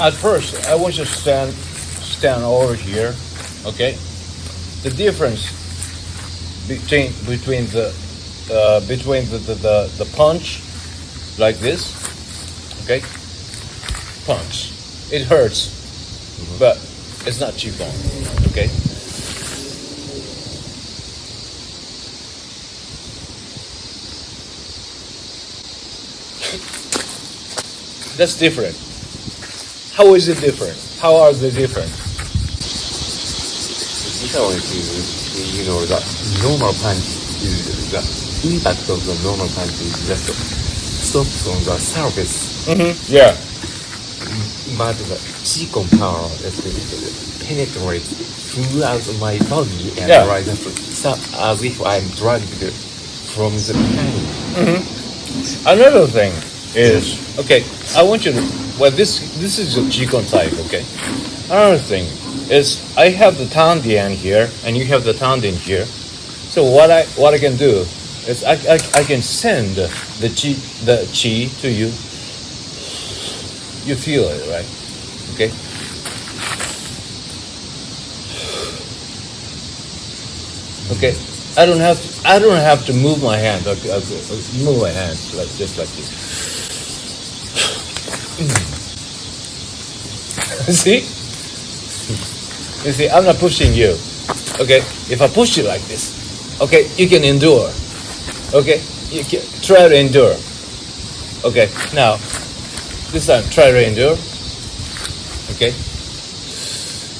at first, I want you to stand over here. Okay. The difference between the punch like this. Okay. Punch. It hurts, but it's not Chi Gong. Okay. That's different. How is it different? How are they different? The normal punch is the impact of the normal punch is just stops on the surface. Yeah. But the Chi Gong power penetrates throughout my body and like as if I'm dragged from the pain. Another thing is, okay, I want you to, well, this is a Chi Gong type, okay? Another thing is, I have the Tandian here, and you have the Tandian here. So what I can do is I can send the Chi to you. You feel it, right? Okay. Okay. I don't have to move my hand. Okay, move my hand just like this. See? You see, I'm not pushing you. Okay? If I push you like this, okay, you can endure. Okay? You can try to endure. Okay, now, this time, try to endure. Okay?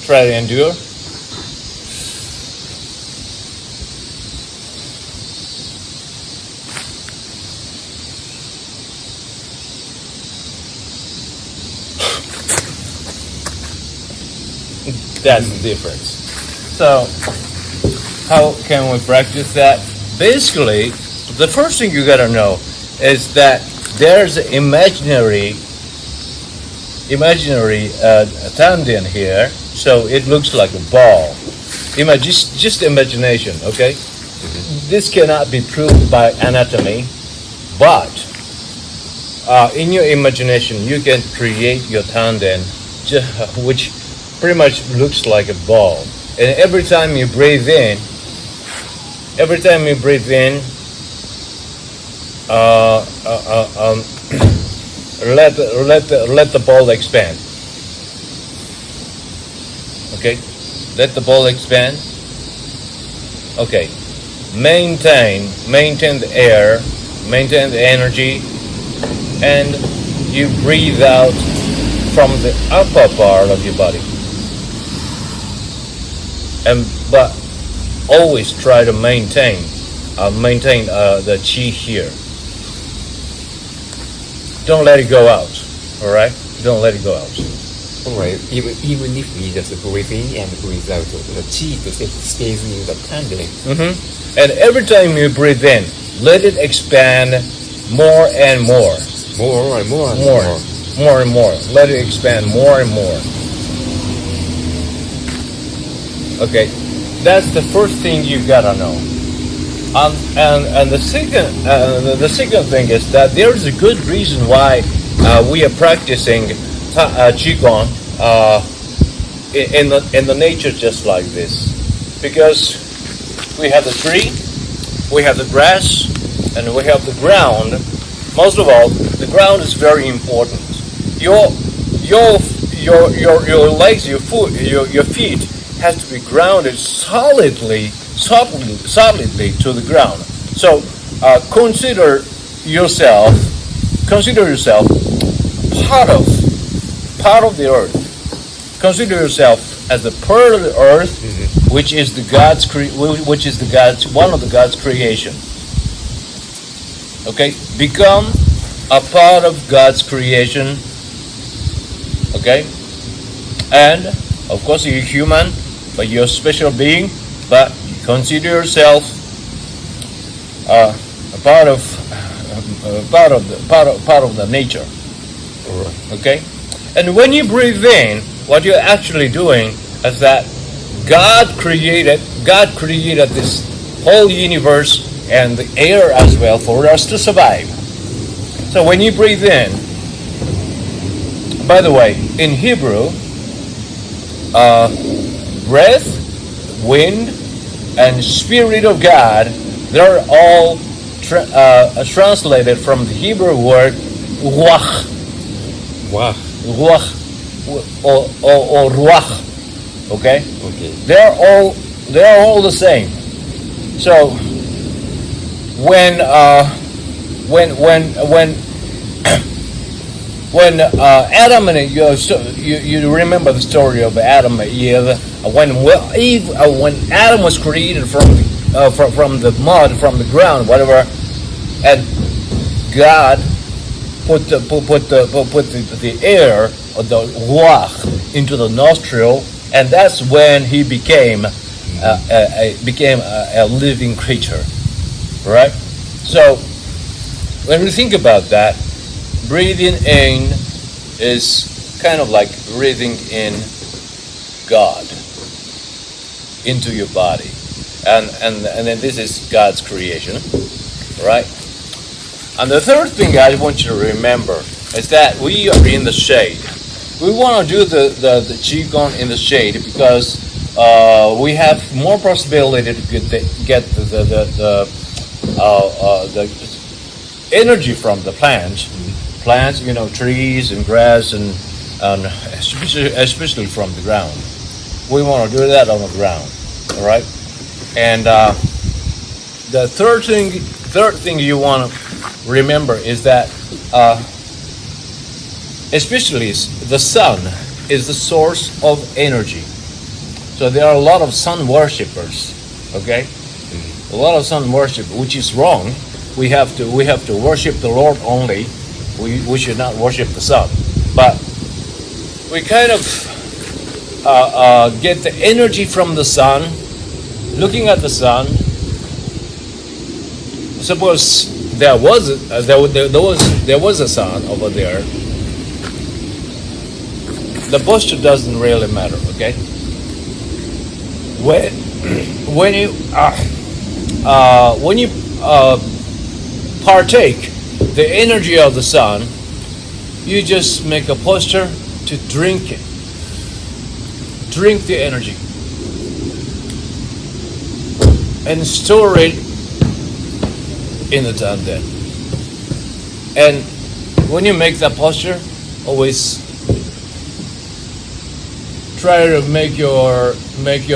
Try to endure. That's the difference. So, how can we practice that? Basically, the first thing you gotta know is that there's an imaginary tendon here, so it looks like a ball. Just imagination, okay? This cannot be proved by anatomy, but in your imagination, you can create your tendon, which pretty much looks like a ball. And every time you breathe in, let the ball expand. Okay, let the ball expand. Okay, maintain the air, maintain the energy, and you breathe out from the upper part of your body. But always try to maintain the chi here. Don't let it go out. All right? Don't let it go out. All right. Even if we just breathe in and breathe out, the chi stays in the tendon. And every time you breathe in, let it expand more and more. More and more. More and more. Let it expand more and more. Okay, that's the first thing you gotta know. And the second thing is that there is a good reason why we are practicing Chi Gong in the nature just like this, because we have the tree, we have the grass, and we have the ground. Most of all, the ground is very important. Your legs, your feet has to be grounded solidly to the ground. So consider yourself part of the earth. Consider yourself as a part of the earth, which is one of the God's creation. Okay, become a part of God's creation. Okay, and of course you're human, but you're a special being. But consider yourself a part of the nature. Okay, and when you breathe in, what you're actually doing is that God created this whole universe and the air as well for us to survive. So when you breathe in, by the way, in Hebrew, breath, wind, and Spirit of God, they're all translated from the Hebrew word ruach, Wow. ruach, or ruach. Okay, Okay. they're all the same. So when when Adam and Eve, you remember the story of Adam and Eve, when Adam was created from the mud, from the ground, whatever, and God put the air or the ruach into the nostril, and that's when he became a living creature, right? So when we think about that, breathing in is kind of like breathing in God into your body, and then this is God's creation, right? And the third thing I want you to remember is that we are in the shade. We want to do the Chi Gong in the shade because we have more possibility to get the energy from the plants, trees and grass, and especially from the ground. We want to do that on the ground, all right? And the third thing you want to remember is that especially the sun is the source of energy. So there are a lot of sun worshippers, okay? A lot of sun worship, which is wrong. We have to worship the Lord only. We should not worship the sun. But we kind of get the energy from the sun. Looking at the sun, suppose there was a sun over there. The posture doesn't really matter, okay? When you partake the energy of the sun, you just make a posture to drink it. Drink the energy and store it in the tanden. And when you make that posture, always try to make your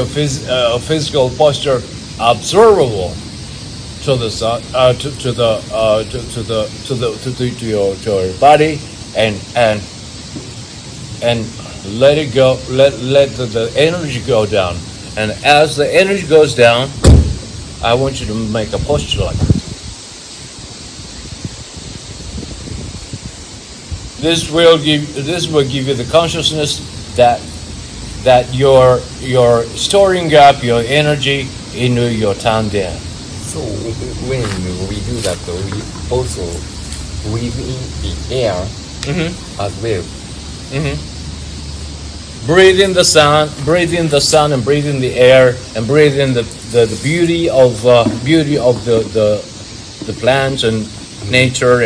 physical posture observable to the sun, to your body, and let it go. Let the energy go down. And as the energy goes down, I want you to make a posture like that. This will give you the consciousness that you're storing up your energy into your tanden. So when we do that, we also breathe in the air as well. Breathe in the sun, and breathe in the air, and breathe in the beauty of the plants and nature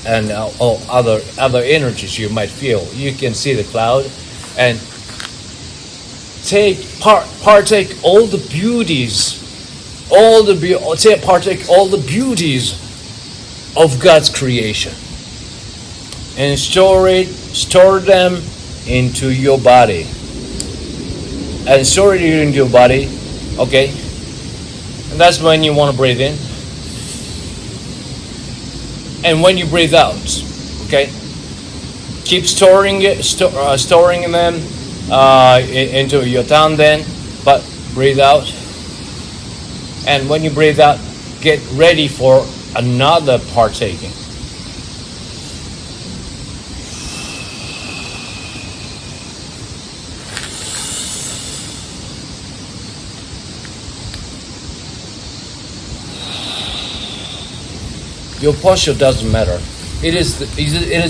and all other energies you might feel. You can see the cloud and partake all the beauties, partake all the beauties of God's creation, and store them into your body, and store it into your body, okay? And that's when you want to breathe in. And when you breathe out, okay, keep storing them into your tanden, but breathe out. And when you breathe out, get ready for another partaking. Your posture doesn't matter. It is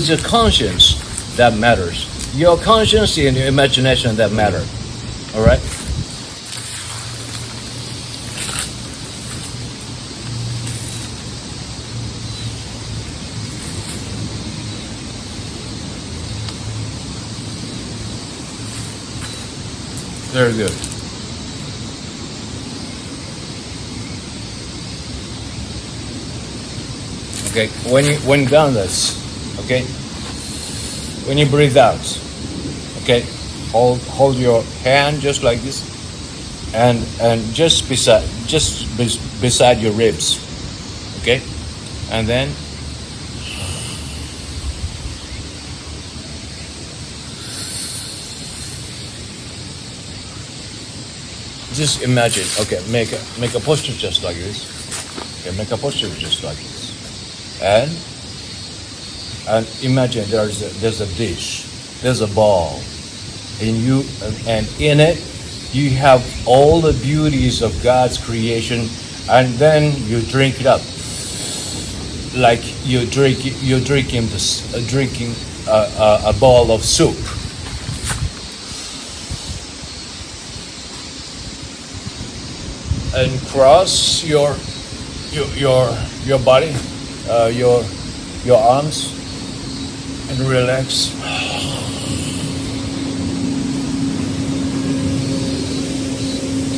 your conscience that matters. Your conscience and your imagination that matter. All right? Very good. Okay, when you done this, okay, when you breathe out, okay, hold your hand just like this, and just beside your ribs, okay, and then just imagine. Okay, make a posture just like this. Okay, make a posture just like this. And imagine there's a dish, there's a ball, and in it you have all the beauties of God's creation, and then you drink it up like you're drinking a bowl of soup. And cross your body, your arms, and relax.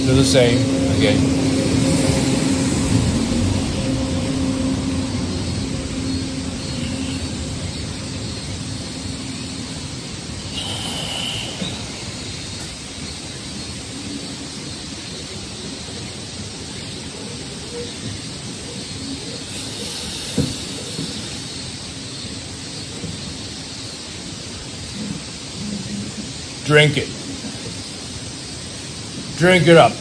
Do the same again. Drink it. Drink it up.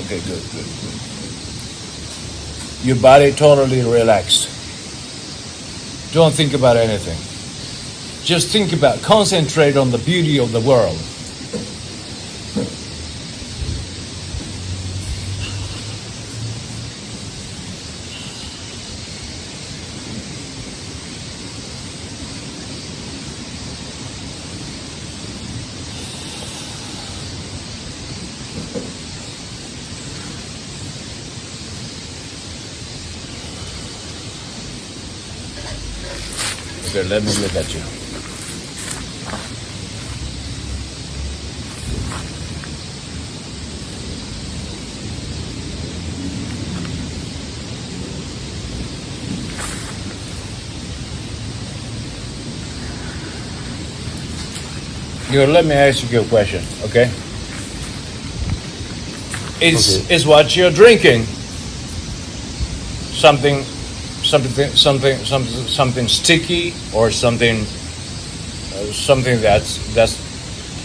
Okay, good. Your body totally relaxed. Don't think about anything. Just concentrate on the beauty of the world. Okay, let me look at you. Here, let me ask you a question, okay? Is what you're drinking something sticky, or something that's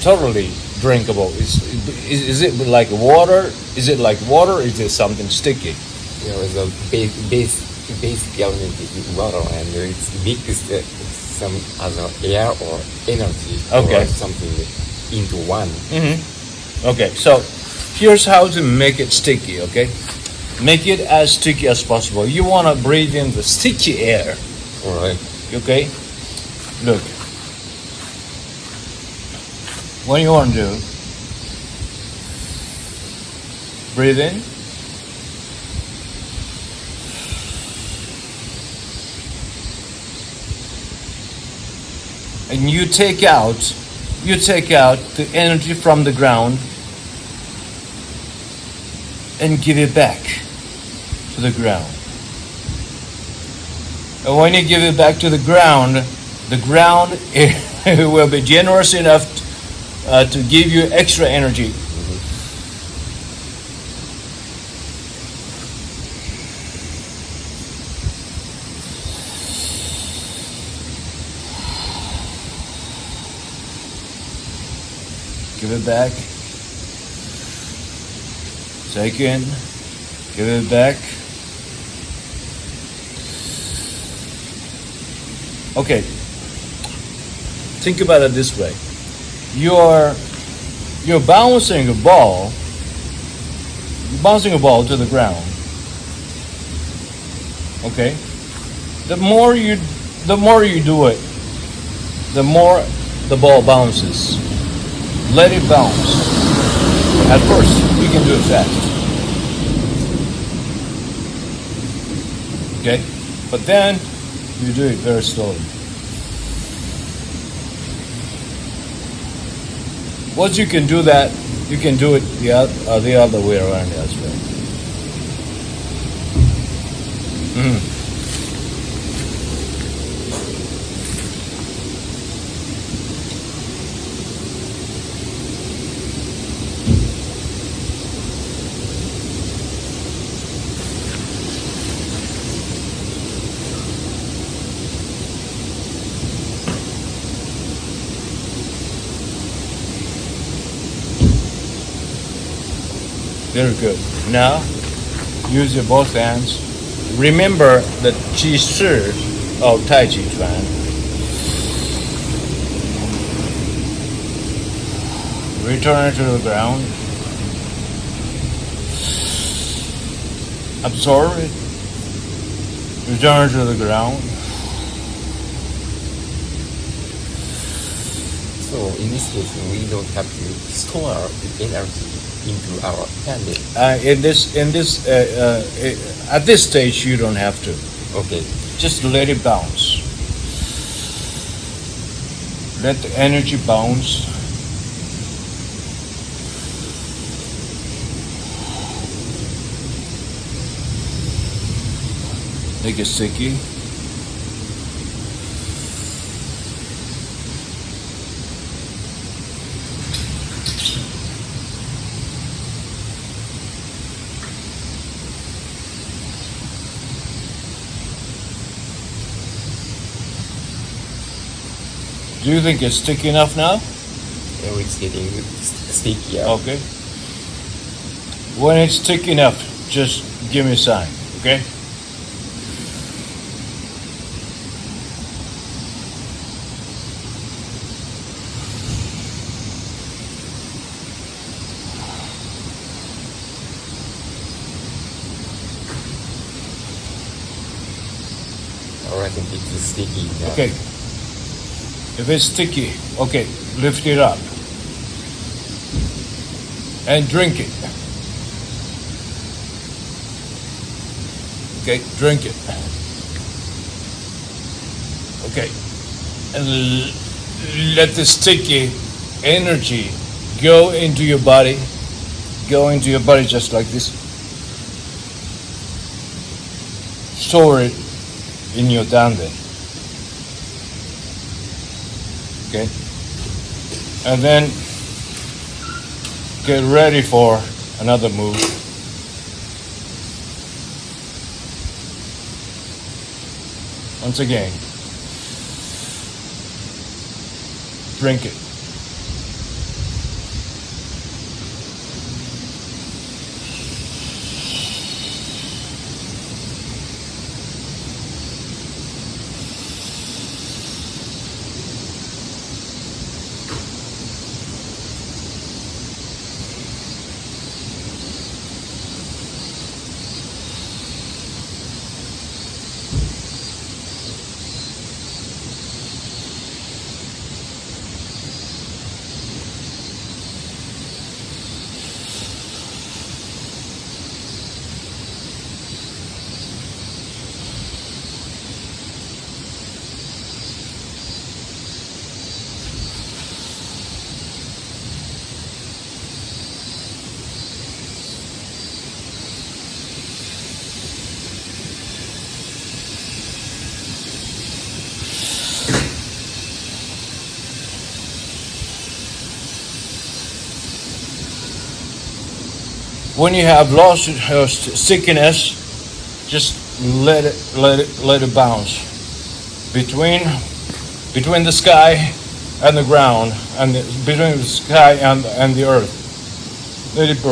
totally drinkable? Is it like water? Is it like water? Is it something sticky? The basic element is water, and it's mixed some other air or energy Okay. or something into one. Mm-hmm. Okay, so here's how to make it sticky, okay? Make it as sticky as possible. You want to breathe in the sticky air. All right. Okay? Look. What you want to do, breathe in. And you take out the energy from the ground and give it back to the ground. And when you give it back to the ground will be generous enough to give you extra energy. Give it back. Take in. Give it back. Okay. Think about it this way. You're bouncing a ball to the ground. Okay? The more you do it, the more the ball bounces. Let it bounce. At first, you can do it fast. Okay? But then, you do it very slowly. Once you can do that, you can do it the other way around as well. Very good. Now, use your both hands. Remember the Chi Shi of Tai Chi Chuan. Return to the ground. Absorb it. Return to the ground. So in this case, we don't have to store the energy into our hand. At this stage, you don't have to. Okay. Just let it bounce. Let the energy bounce. Make it sticky. Do you think it's sticky enough now? It's getting stickier. Okay. When it's thick enough, just give me a sign, okay? Alright, I think it's sticky now. Okay. If it's sticky, okay, lift it up and drink it. Okay, drink it. Okay, and let the sticky energy go into your body. Go into your body just like this. Store it in your dandan. Okay, and then get ready for another move. Once again, drink it. When you have lost stickiness, just let it bounce between the sky and the ground, and between the sky and the earth. Let it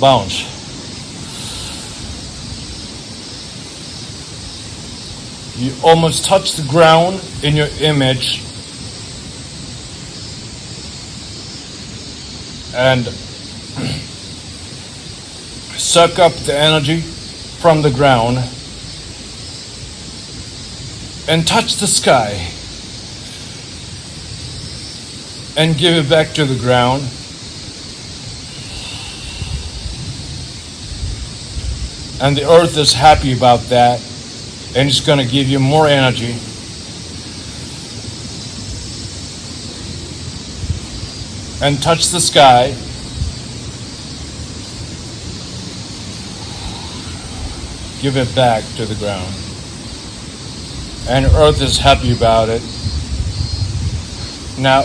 bounce. You almost touch the ground in your image, and suck up the energy from the ground and touch the sky and give it back to the ground. And the earth is happy about that, and it's going to give you more energy. and touch the sky. Give it back to the ground. And Earth is happy about it. Now,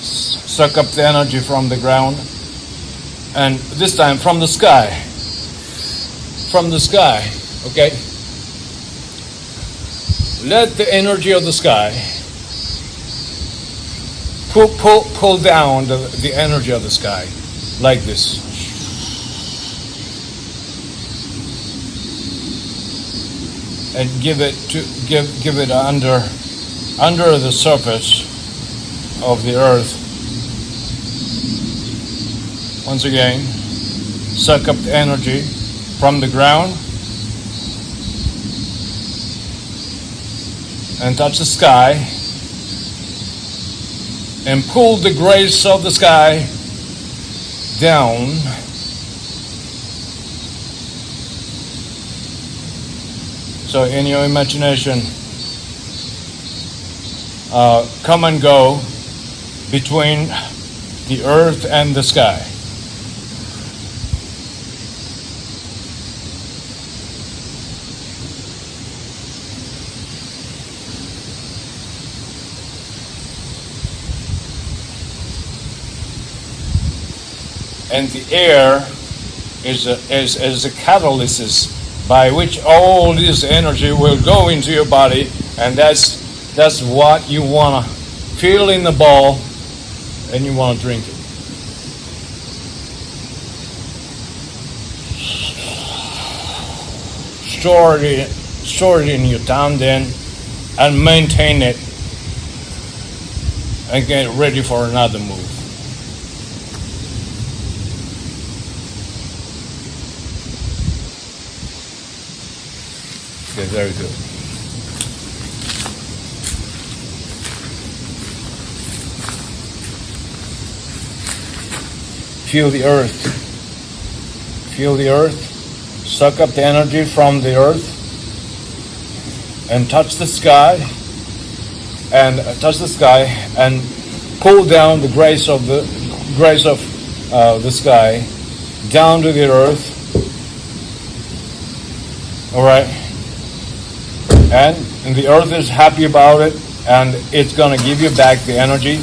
suck up the energy from the ground, and this time from the sky. From the sky, okay? Let the energy of the sky pull down the energy of the sky, like this. And give it under the surface of the earth. Once again, suck up the energy from the ground and touch the sky and pull the grace of the sky down. So in your imagination, come and go between the earth and the sky. And the air is a catalyst by which all this energy will go into your body, and that's what you want to feel in the ball, and you want to drink it. Store it in your tongue then, and maintain it, and get ready for another move. Okay, very good. Feel the earth. Feel the earth. Suck up the energy from the earth and touch the sky. And pull down the grace of the sky down to the earth. All right. And the earth is happy about it, and it's going to give you back the energy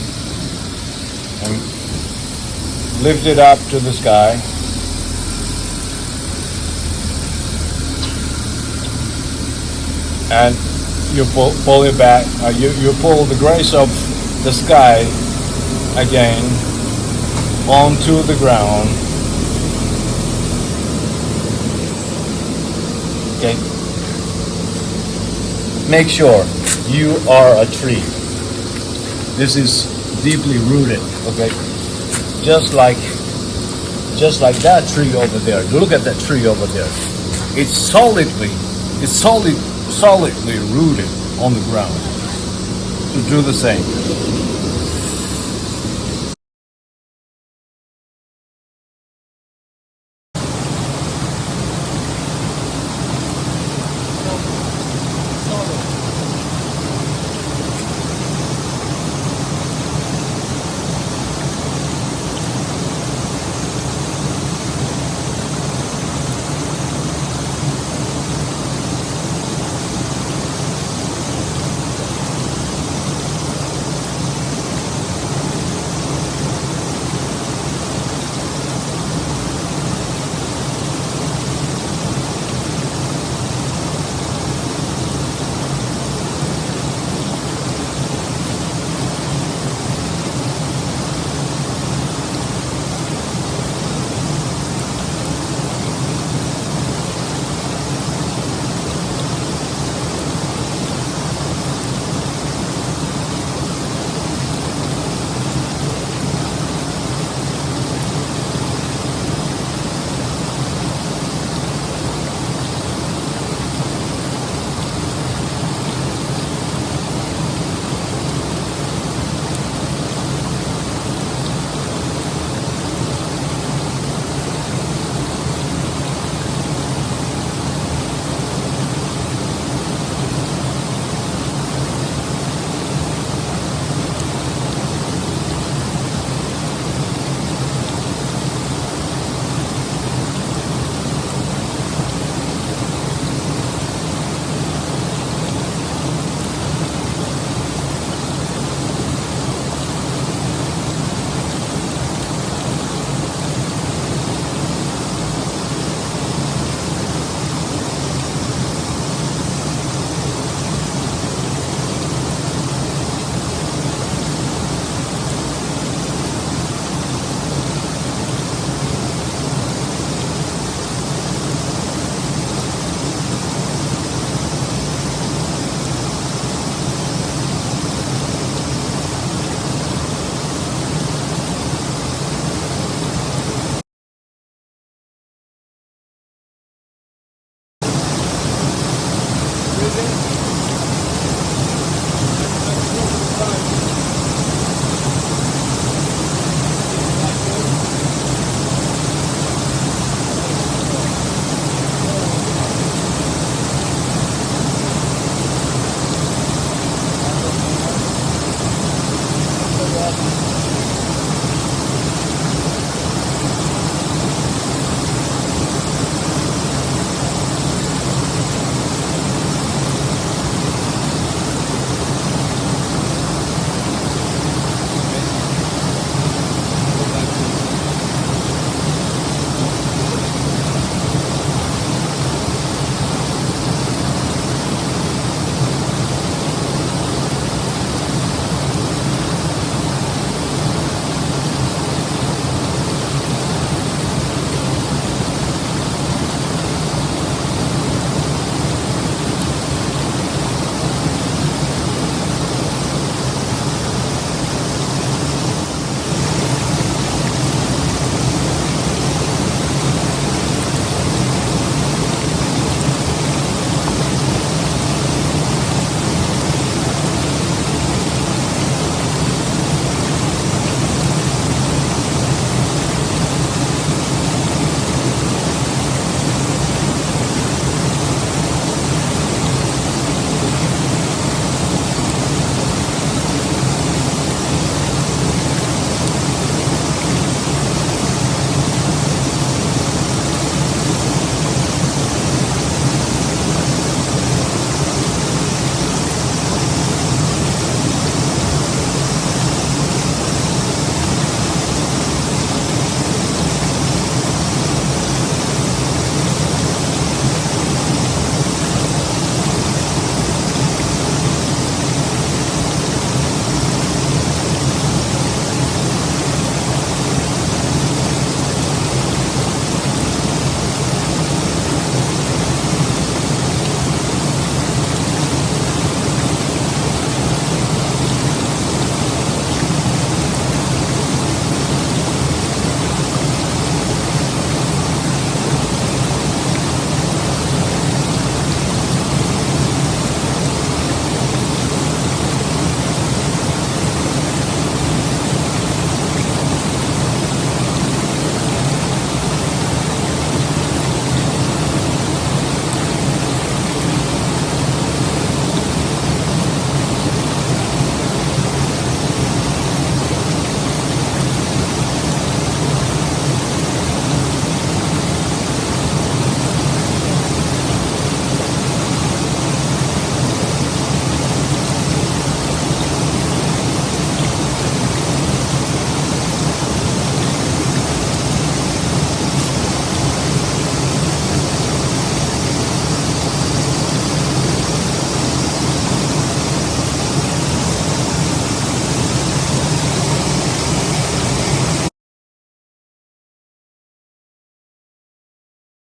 and lift it up to the sky. And you pull it back. You pull the grace of the sky again onto the ground. Okay. Make sure you are a tree. This is deeply rooted, okay? Just like that tree over there. Look at that tree over there. It's solidly rooted on the ground. So do the same.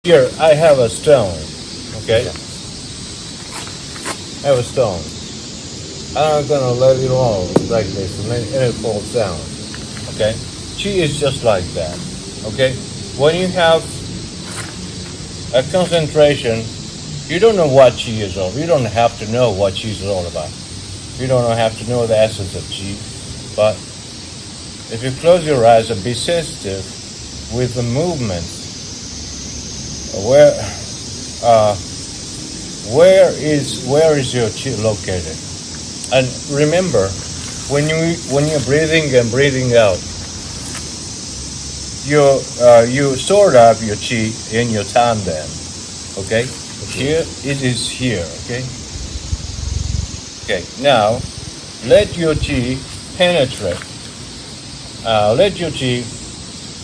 Here, I have a stone, okay? I have a stone. I'm gonna let it roll like this, and it falls down, okay? Chi is just like that, okay? When you have a concentration, you don't know what Chi is all. You don't have to know what Chi is all about. You don't have to know the essence of Chi, but if you close your eyes and be sensitive with the movements, where is your Chi located? And remember, when you're breathing and breathing out, you sort of your Chi in your tanden, okay? Here it is here, okay? Okay, now let your Chi penetrate. Let your Chi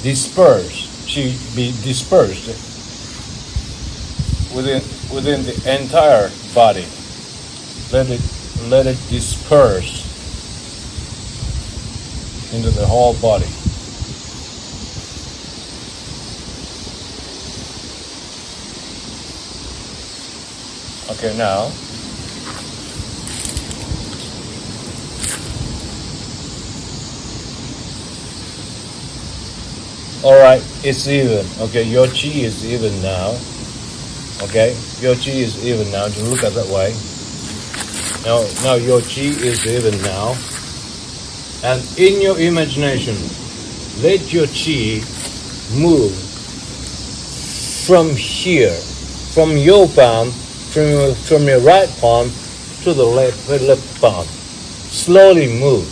disperse. Chi be dispersed within the entire body. Let it disperse into the whole body. Okay, now all right, it's even. Okay, your Chi is even now. Okay, your chi is even now. Just look at that way. Now your chi is even now. And in your imagination, let your chi move from here, from your palm, from your right palm to the left palm. Slowly move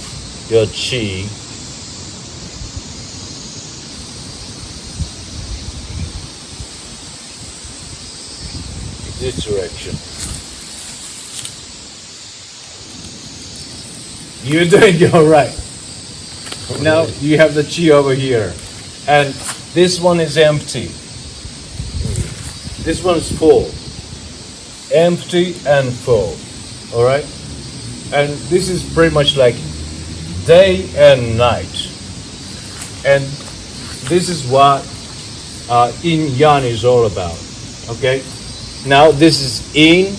your chi this direction. You're doing it all right. Now you have the chi over here, and this one is empty. This one is full. Empty and full. All right? And this is pretty much like day and night. And this is what yin yang is all about. Okay? Now this is yin,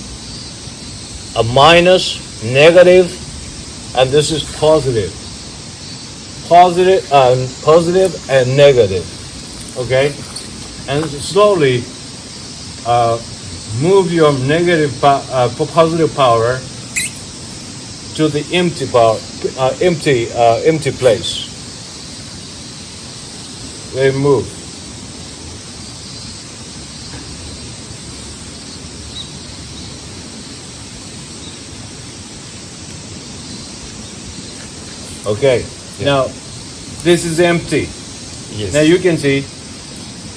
a minus, negative, and this is positive. Positive and negative. Okay? And slowly move your negative positive power to the empty power, empty place. They move. Okay. Yeah. Now this is empty. Yes. Now you can see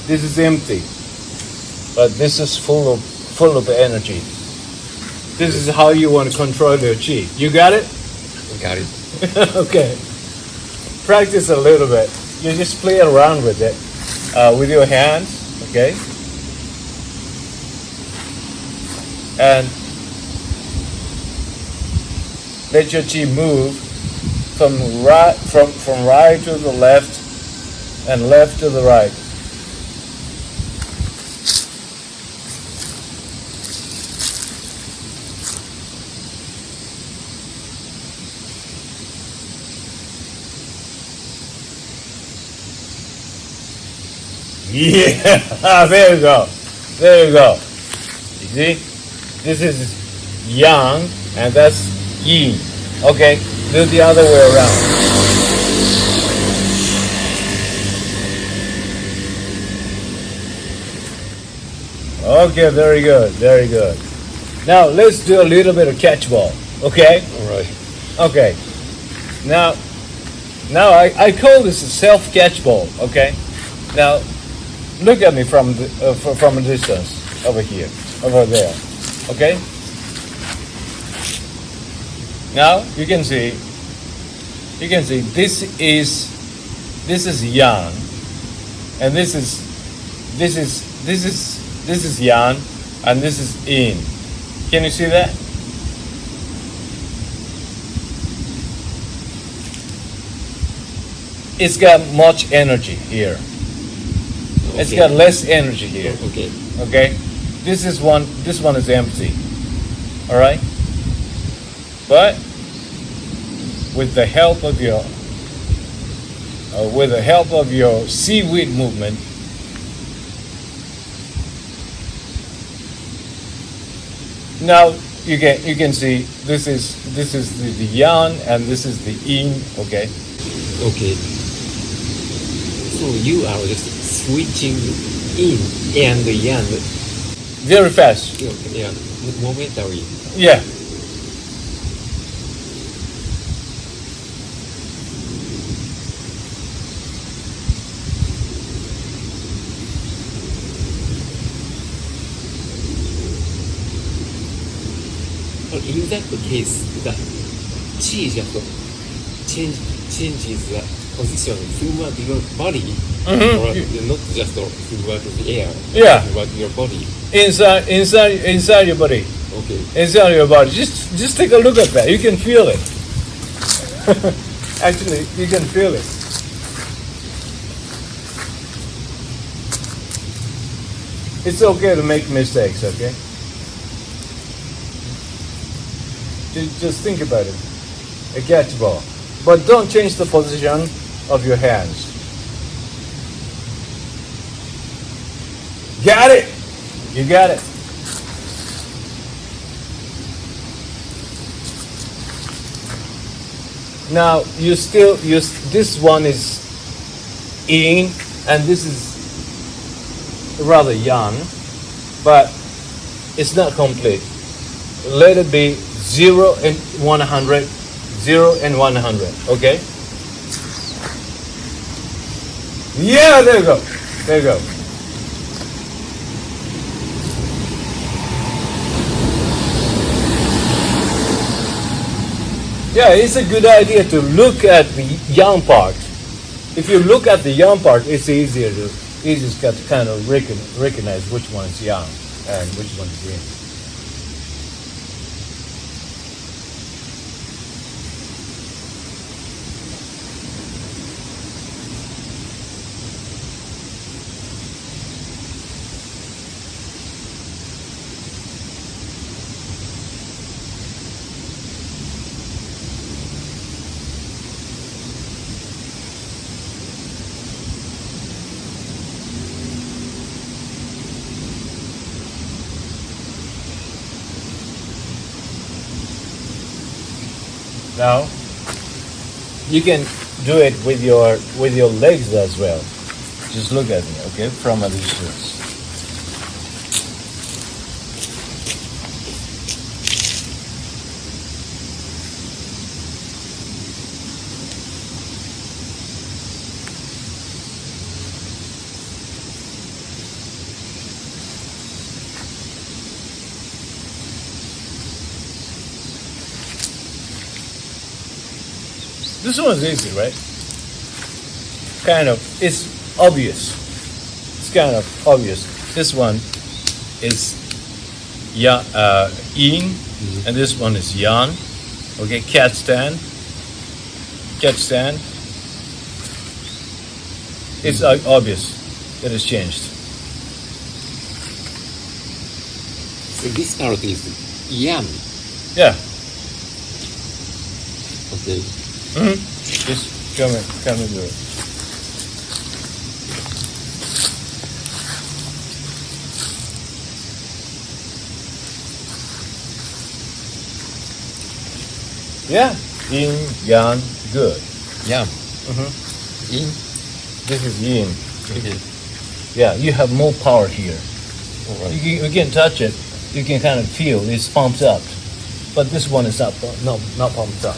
this is empty, but this is full of energy. This is how you want to control your chi. You got it? Got it. Okay. Practice a little bit. You just play around with it with your hands, okay? And let your chi move from right to the left and left to the right. Yeah, there you go. There you go. You see? This is yang and that's yin. Okay, do the other way around. Okay, very good, very good. Now let's do a little bit of catchball. Okay? All right. Okay. Now I call this a self catchball. Okay? Now look at me from a distance over here, over there. Okay? Now you can see this is yang, and this is yang, and this is yin. Can you see that? It's got much energy here. Okay. It's got less energy here. Okay. Okay? This one is empty. All right? But with the help of your seaweed movement, now you can see this is the yang and this is the yin. Okay? Okay. So you are just switching in and yang. Very fast. Yeah. Momentary. Yeah. But in that case, the chi just changes the position throughout your body, or not just throughout the air. Yeah. Throughout your body. Inside your body. Okay. Inside your body. Just take a look at that. You can feel it. Actually, you can feel it. It's okay to make mistakes, okay? Just think about it. A catch ball. But don't change the position of your hands. Got it? You got it. Now this one is yin, and this is rather yang, but it's not complete. Let it be 0 and 100, 0 and 100. Okay. Yeah, there you go. There you go. Yeah, it's a good idea to look at the yang part. If you look at the yang part, it's easier to kind of recognize which one is yang and which one is yin. Now, you can do it with your legs as well. Just look at me, okay, from a distance. This one's easy, right? Kind of, it's obvious. It's kind of obvious. This one is yin, and this one is yang. Okay, cat stand. It's obvious that it's changed. So this part is yang. Yeah. Okay. Just come and do it. Yeah, yin, yang, good. Yang. Yin. This is yin. Okay. Yeah, you have more power here. All right. You can touch it. You can kind of feel it's pumped up, but this one is not pumped up.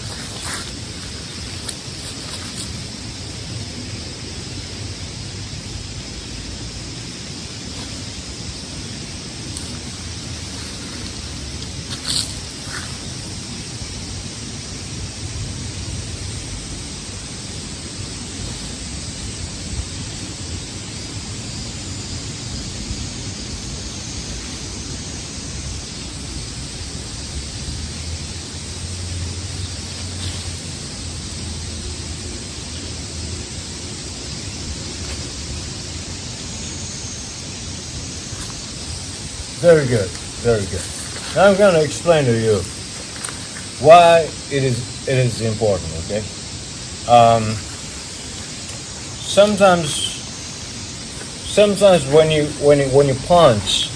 Very good, very good. Now I'm going to explain to you why it is important. Okay. Sometimes when you punch,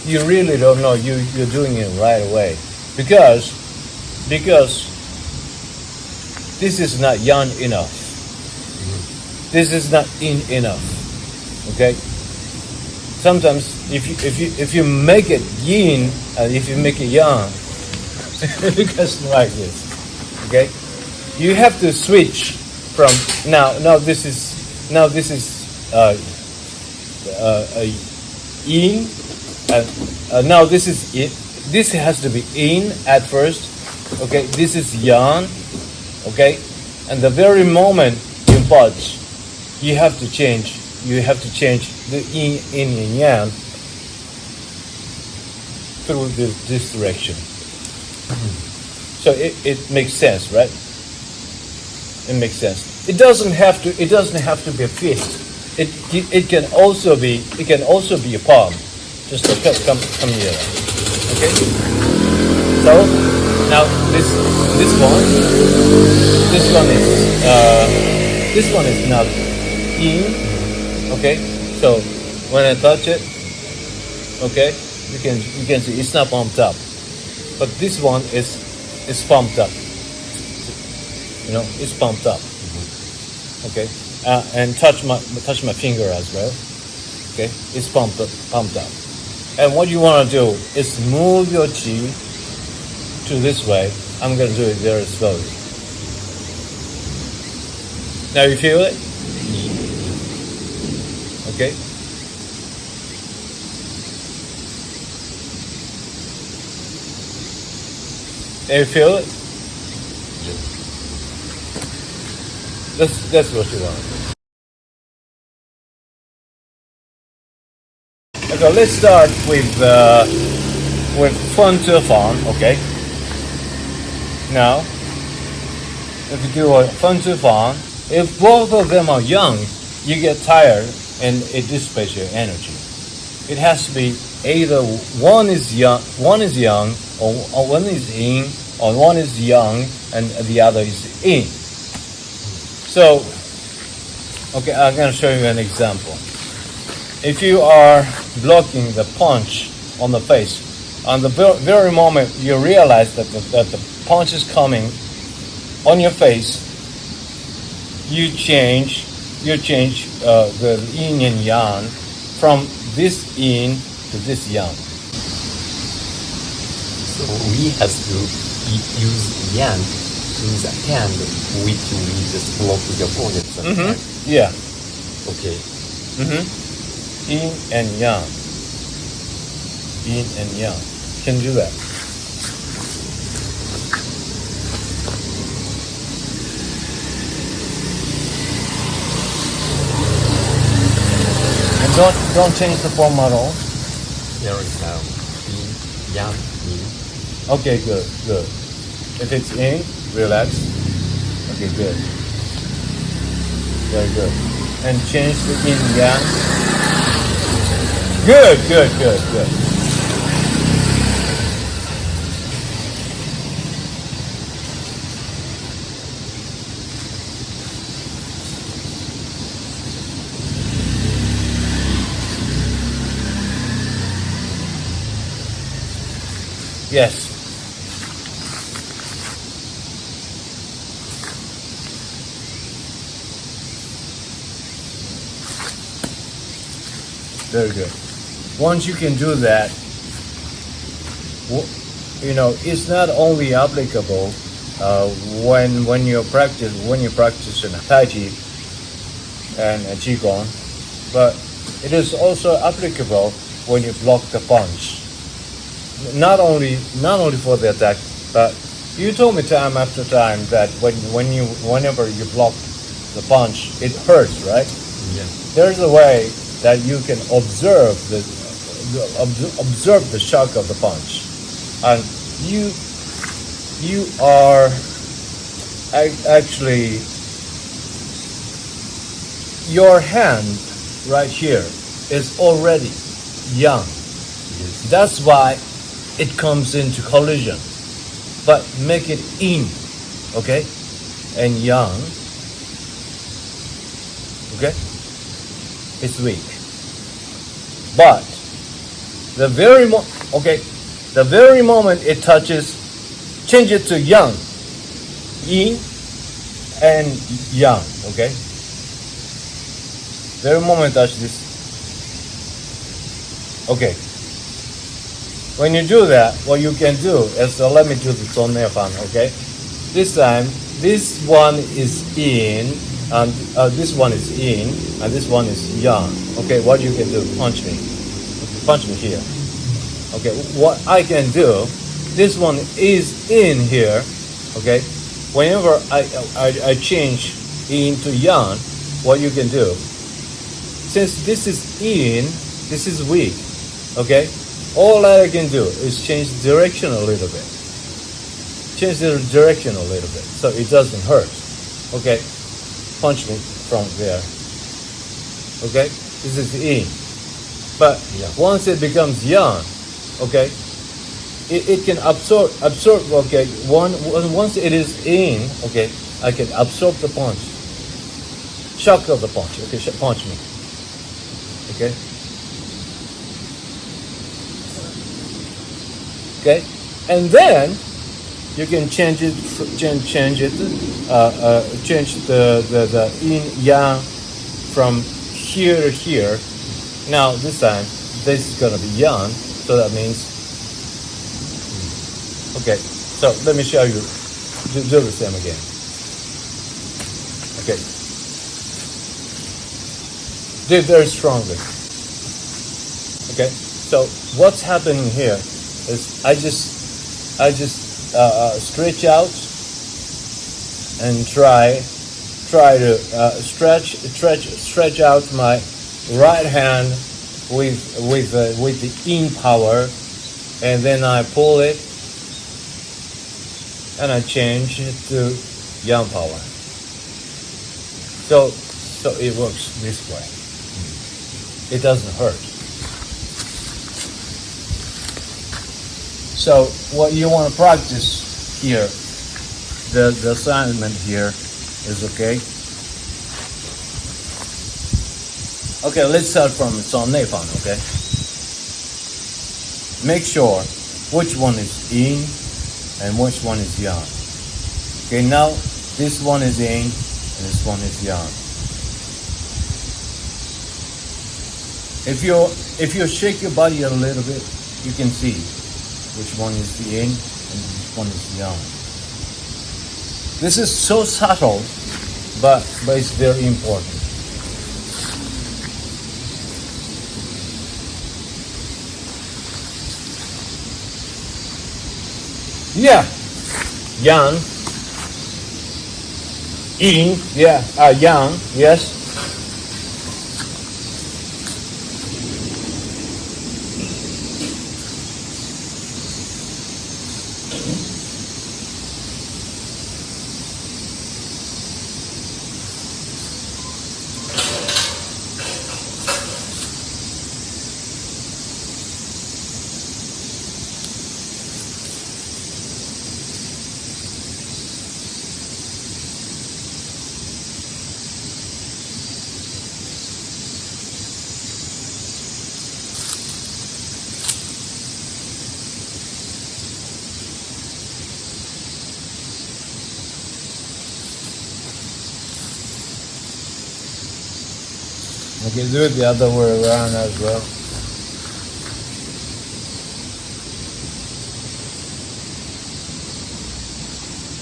you really don't know you're doing it right away because this is not yang enough. This is not yin enough. Okay. Sometimes if you make it yin and if you make it yang, it becomes like this. Okay, you have to switch from now this is yin, and now this is it. This has to be yin at first. Okay, this is yang. Okay, and the very moment you punch, you have to change. You have to change the yin and yang through this direction. So it makes sense, right? It makes sense. It doesn't have to be a fist. It can also be a palm. Just like, come here. Okay. So now this one is not yin. Okay, so when I touch it, okay, you can see it's not pumped up, but this one is pumped up. it's pumped up. Okay, and touch my finger as well. Okay, it's pumped up. And what you want to do is move your chi to this way. I'm going to do it very slowly. Now you feel it? Okay. Now you feel it? That's what you want. Okay, let's start with fun to fun. Okay. Now, if you do a fun to fun, if both of them are young, you get tired and it dissipates your energy. It has to be either one is young, or one is in, or one is young and the other is in. So, okay, I'm going to show you an example. If you are blocking the punch on the face, on the very moment you realize that the punch is coming on your face, you change the yin and yang from this yin to this yang. So we have to use yang to the hand, which we just block the opponent sometimes. Yeah. Okay. Yin and yang. Yin and yang. Can do that. And don't change the form at all. There is now yin, yang, yin. Okay, good. If it's in, relax. Okay, good. Very good. And change the yin yang. Good. Yes. Very good. Once you can do that, it's not only applicable when you practice in Tai Chi and Chi Gong, but it is also applicable when you block the punch. Not only for the attack, but you told me time after time that whenever you block the punch, it hurts, right? Yeah. There's a way that you can observe the shock of the punch, and you are actually, your hand right here is already young. Yes. That's why it comes into collision, but make it in, okay, and yang, okay, it's weak. But the very moment it touches, change it to yang, yin and yang, okay. Very moment touch this, okay. When you do that, what you can do is, let me do the toenail fan, okay? This time, this one is in, and this one is in, and this one is yang. Okay, what you can do, punch me here. Okay, what I can do, this one is in here, okay? Whenever I change in to yang, what you can do, since this is in, this is weak, okay? All that I can do is change the direction a little bit. So it doesn't hurt. Okay, punch me from there. Okay, this is in. But once it becomes yang, okay, it can absorb. Okay, once it is in, okay, I can absorb the punch. Shock of the punch. Okay, punch me. Okay. Okay, and then you can change it, change the yin yang from here to here. Now this time, this is gonna be yang, so that means. Okay, so let me show you. Do the same again. Okay. Do it very strongly. Okay. So what's happening here is I just stretch out and try to stretch out my right hand with the yin power, and then I pull it and I change it to yang power. So it works this way. It doesn't hurt. So what you want to practice here, the assignment here is okay. Okay, let's start from 从内方, okay? Make sure which one is yin and which one is yang. Okay, now this one is yin and this one is yang. If you shake your body a little bit, you can see which one is the yin and which one is yang. This is so subtle, but it's very important. Yeah, yang, yin, yeah, yang, yes. Okay, do it the other way around as well.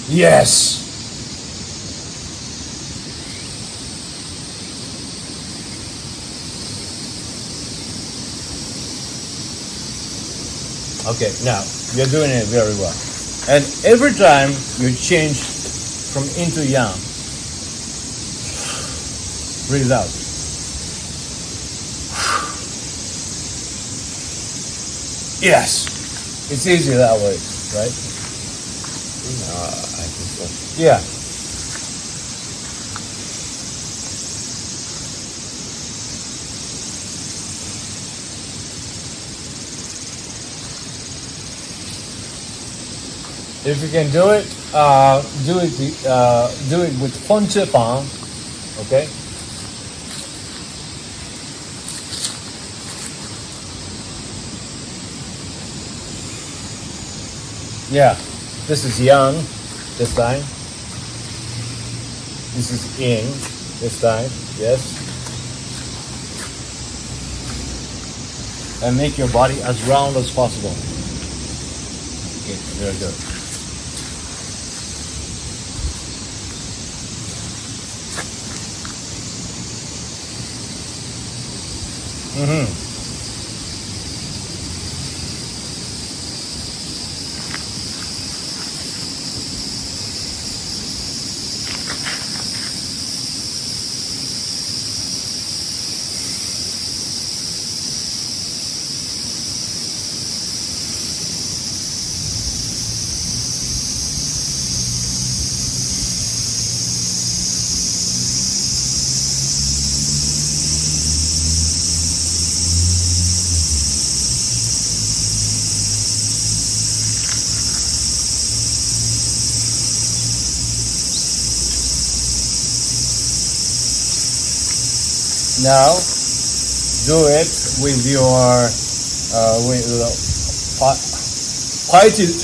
Yes! Okay, now, you're doing it very well. And every time you change from yin to yang, breathe out. Yes, it's easy that way, right? I think so. Yeah. If you can do it, do it with 风之房, okay? Yeah, this is yang this time. This is yin this time, yes. And make your body as round as possible. Okay, very good. Mm-hmm. Now, do it with your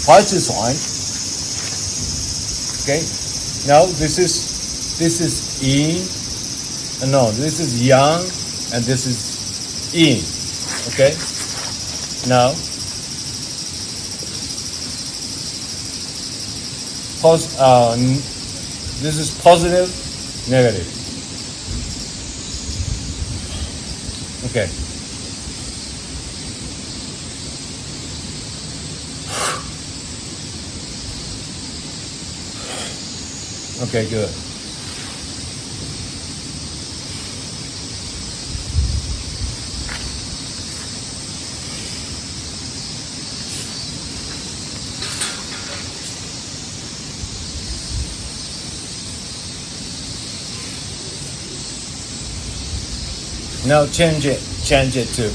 party sign. Okay. Now this is yin. No, this is yang, and this is yin. Okay. Now, this is positive, negative. Okay. Okay, good. Now change it to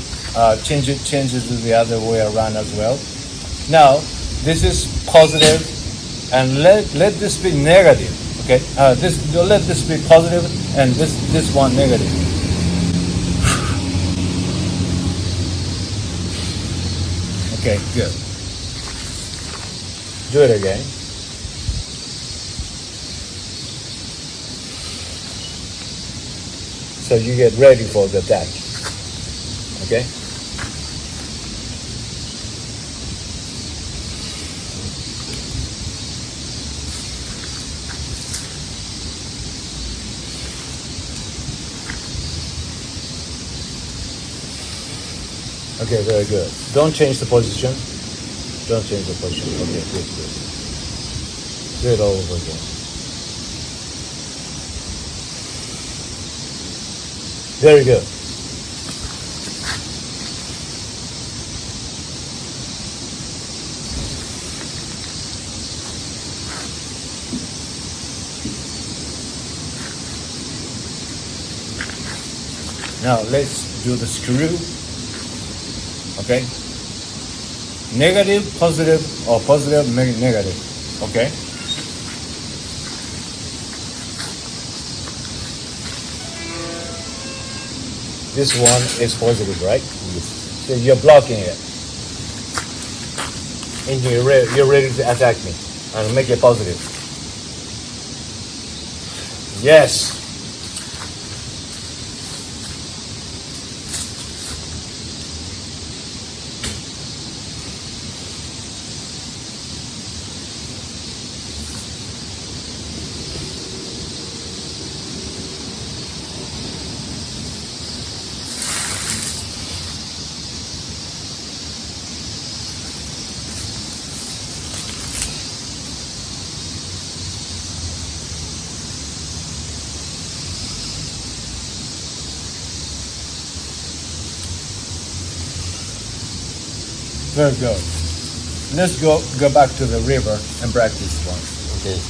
the other way around as well. Now this is positive, and let this be negative. Okay, let this be positive, and this one negative. Okay, good. Do it again. So you get ready for the attack. Okay? Okay, very good. Don't change the position. Don't change the position. Okay, good. Do it all over again. Very good. Now let's do the screw. Okay? Negative, positive, or positive, negative. Okay? This one is positive, right? Yes. So you're blocking it. And you're ready to attack me and make it positive. Yes. Very good. Let's go back to the river and practice one. Okay.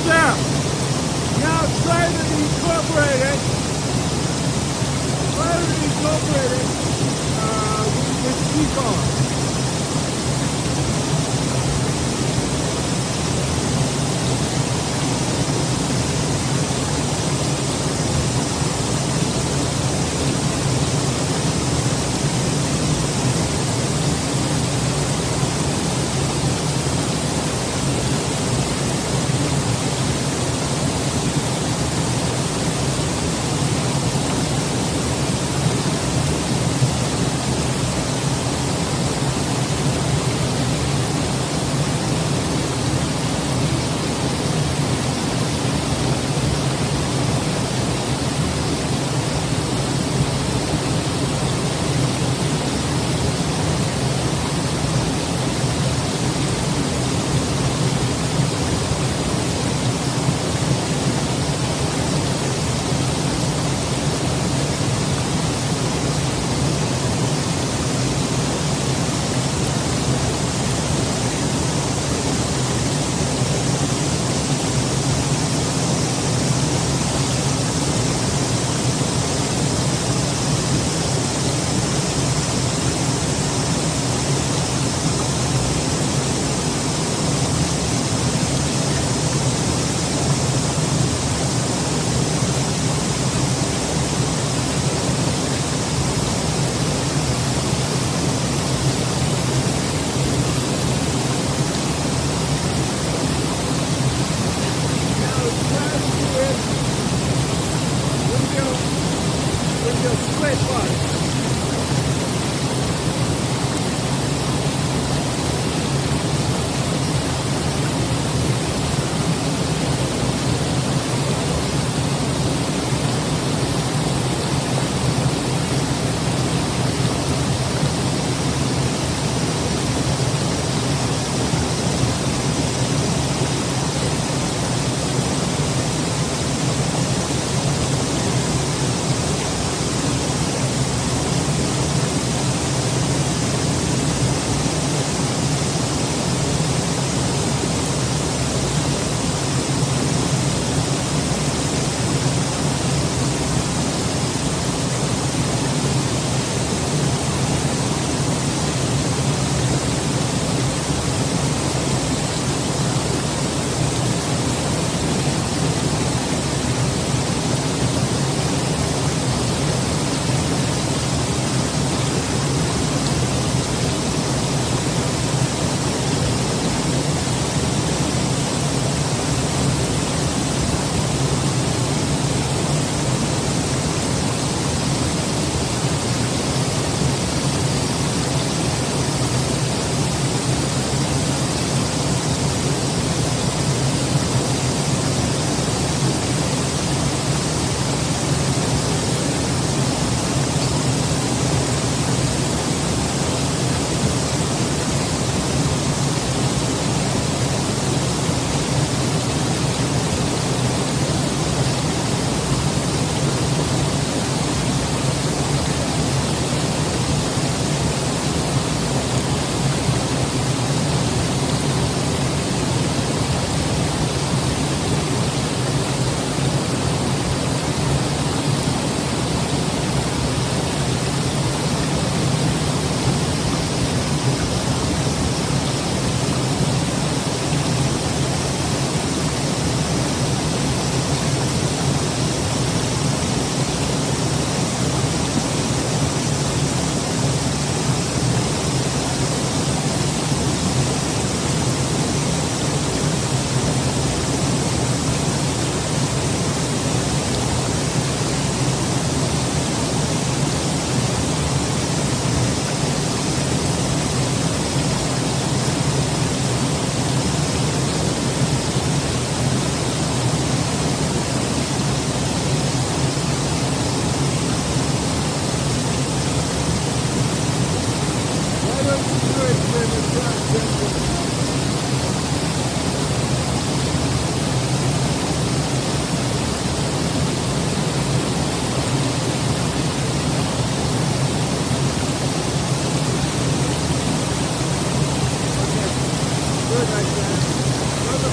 step. Now try to incorporate it. Try to incorporate it with Chi Gong.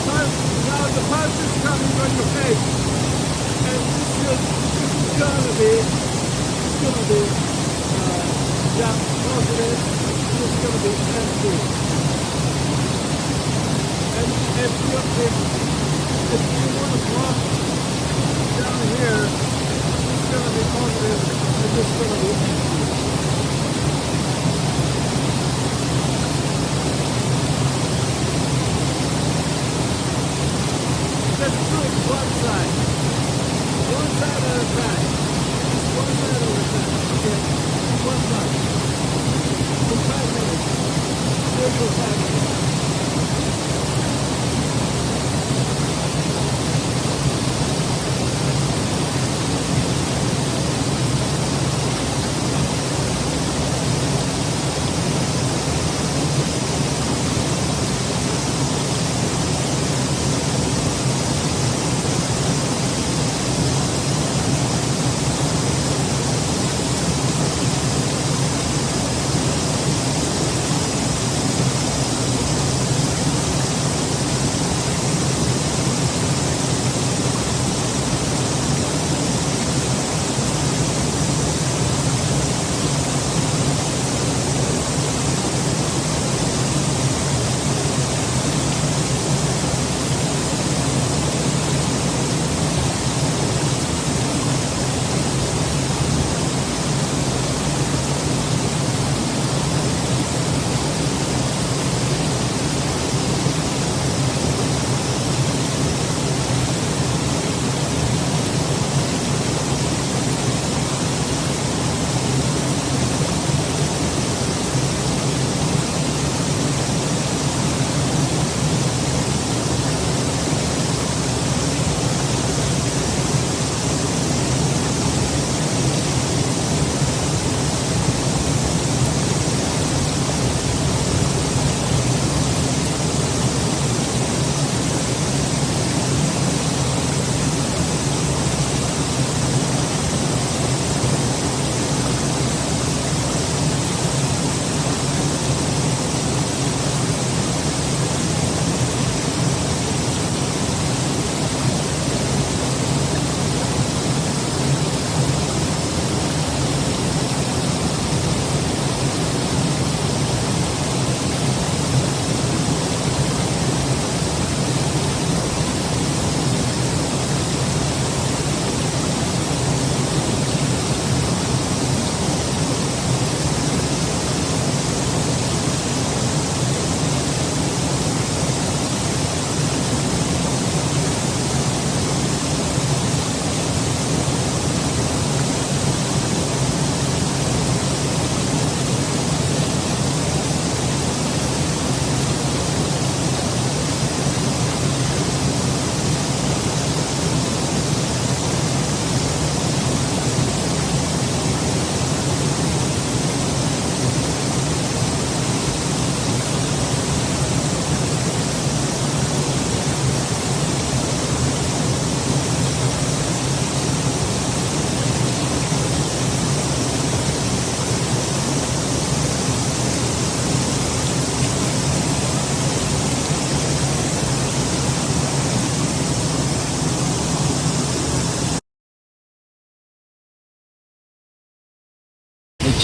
now the punch is coming on your face, and this is gonna be just positive. This is gonna be empty. And if you want to block down here, it's gonna be positive, and this is gonna be empty. Let's do it one side. One side at a time. One side at a time. Okay. One side. For 5 minutes. Do it for 5 minutes.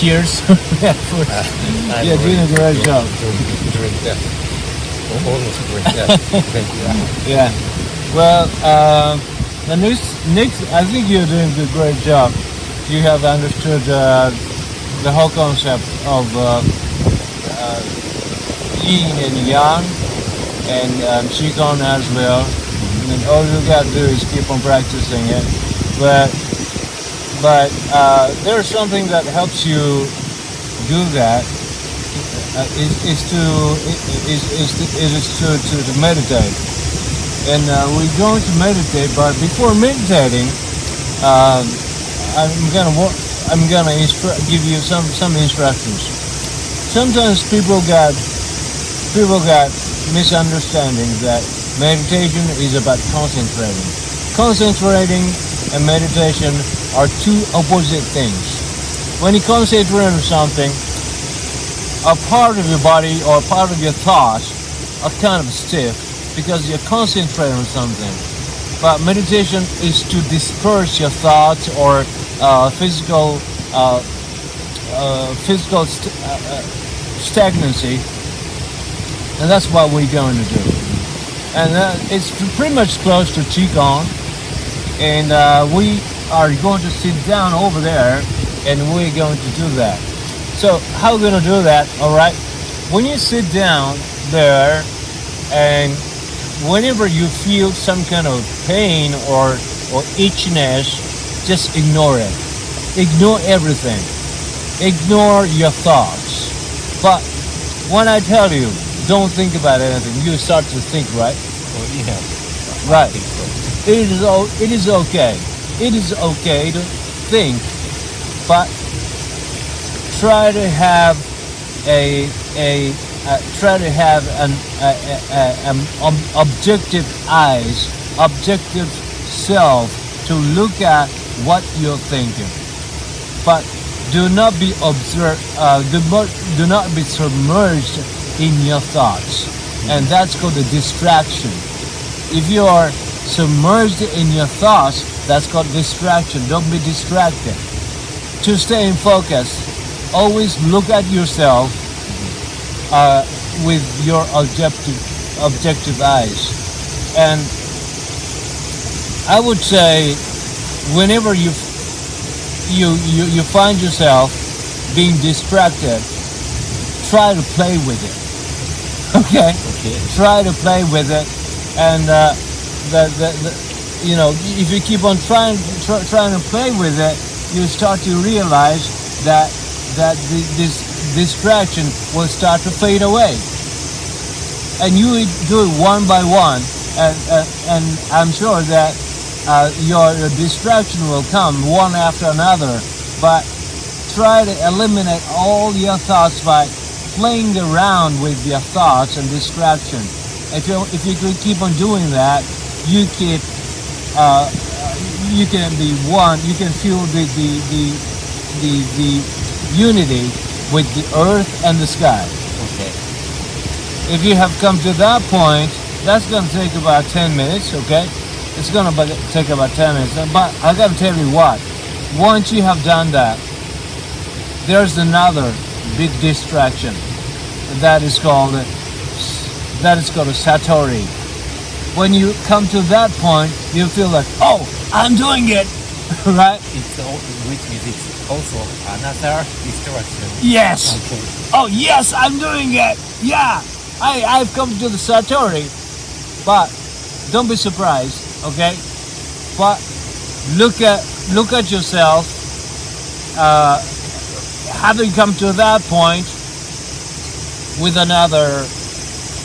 Cheers. You're doing a great job. Drink that. Almost drink that. Thank you. Yeah. Well, the next, I think you're doing a great job. You have understood the whole concept of yin and yang, and Chi Gong as well. And all you got to do is keep on practicing it. But there's something that helps you do that. Is to meditate, and we're going to meditate. But before meditating, I'm gonna give you some instructions. Sometimes people got misunderstanding that meditation is about concentrating. Concentrating and meditation are two opposite things. When you concentrate on something, a part of your body or part of your thoughts are kind of stiff, because you're concentrating on something. But meditation is to disperse your thoughts or physical stagnancy, and that's what we're going to do. And it's pretty much close to Chi Gong, and we are going to sit down over there, and we're going to do that. So how are we going to do that? All right, when you sit down there, and whenever you feel some kind of pain or itchiness, just ignore it. Ignore everything. Ignore your thoughts. But when I tell you, don't think about anything, you start to think, right? Well, yeah. Right. It is okay. It is okay to think, but try to have an objective eyes, objective self to look at what you're thinking. But do not be do not be submerged in your thoughts, and that's called a distraction. If you are submerged in your thoughts, that's called distraction. Don't be distracted. To stay in focus, always look at yourself with your objective eyes. And I would say, whenever you find yourself being distracted, try to play with it. Okay. Try to play with it, and if you keep on trying to play with it, you start to realize that this distraction will start to fade away, and you do it one by one, and I'm sure that your distraction will come one after another. But try to eliminate all your thoughts by playing around with your thoughts and distraction. If you could keep on doing that, you can be one. You can feel the unity with the earth and the sky. Okay. If you have come to that point, that's going to take about 10 minutes. Okay, it's going to take about 10 minutes. But I got to tell you what. Once you have done that, there's another big distraction that is called a satori. When you come to that point, you feel like, oh, I'm doing it, right? It's also another distraction. Yes. Okay. Oh yes, I'm doing it. Yeah, I've come to the satori. But don't be surprised, okay? But look at yourself. Having come to that point with another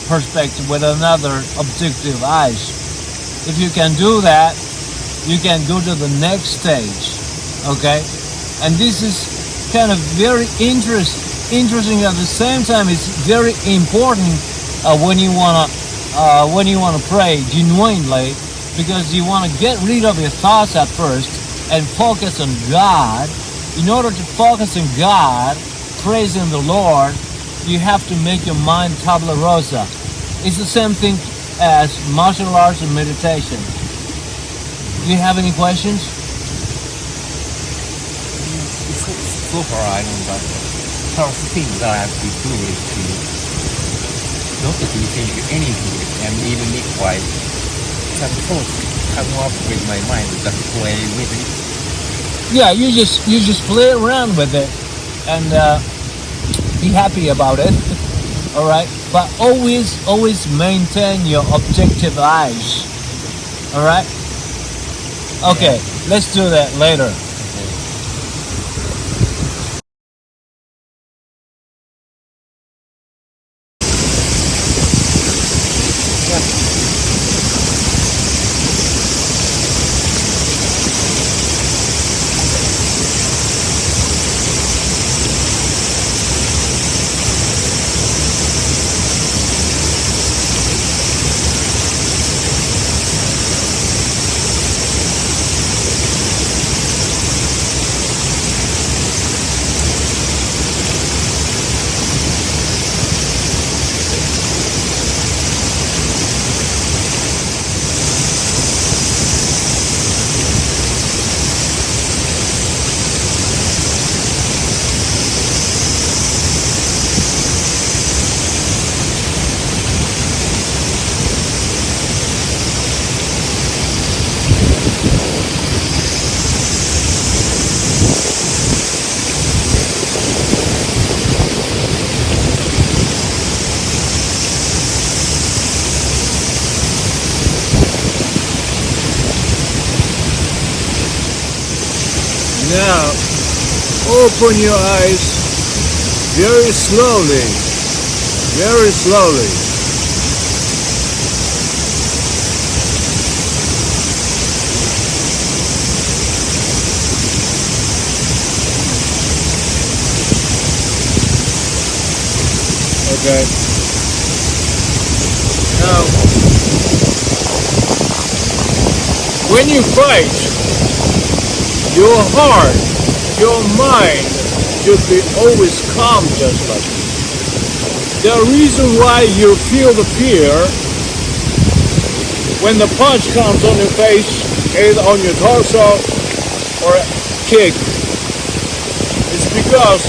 perspective, with another objective eyes. If you can do that, you can go to the next stage, okay? And this is kind of very interesting at the same time. It's very important when you wanna pray genuinely, because you want to get rid of your thoughts at first and focus on God. In order to focus on God, praising the Lord, you have to make your mind tabula rasa. It's the same thing as martial arts and meditation. Do you have any questions? So far, I know that first thing that I have to do is to not to think anything, and even if some thoughts come up with my mind, just play with it. Yeah, you just play around with it and be happy about it. All right, but always maintain your objective eyes. All right. Okay, let's do that later. Now, open your eyes very slowly, very slowly. Okay. Now, when you fight, your heart, your mind should be always calm just like this. The reason why you feel the fear when the punch comes on your face, either on your torso or a kick, is because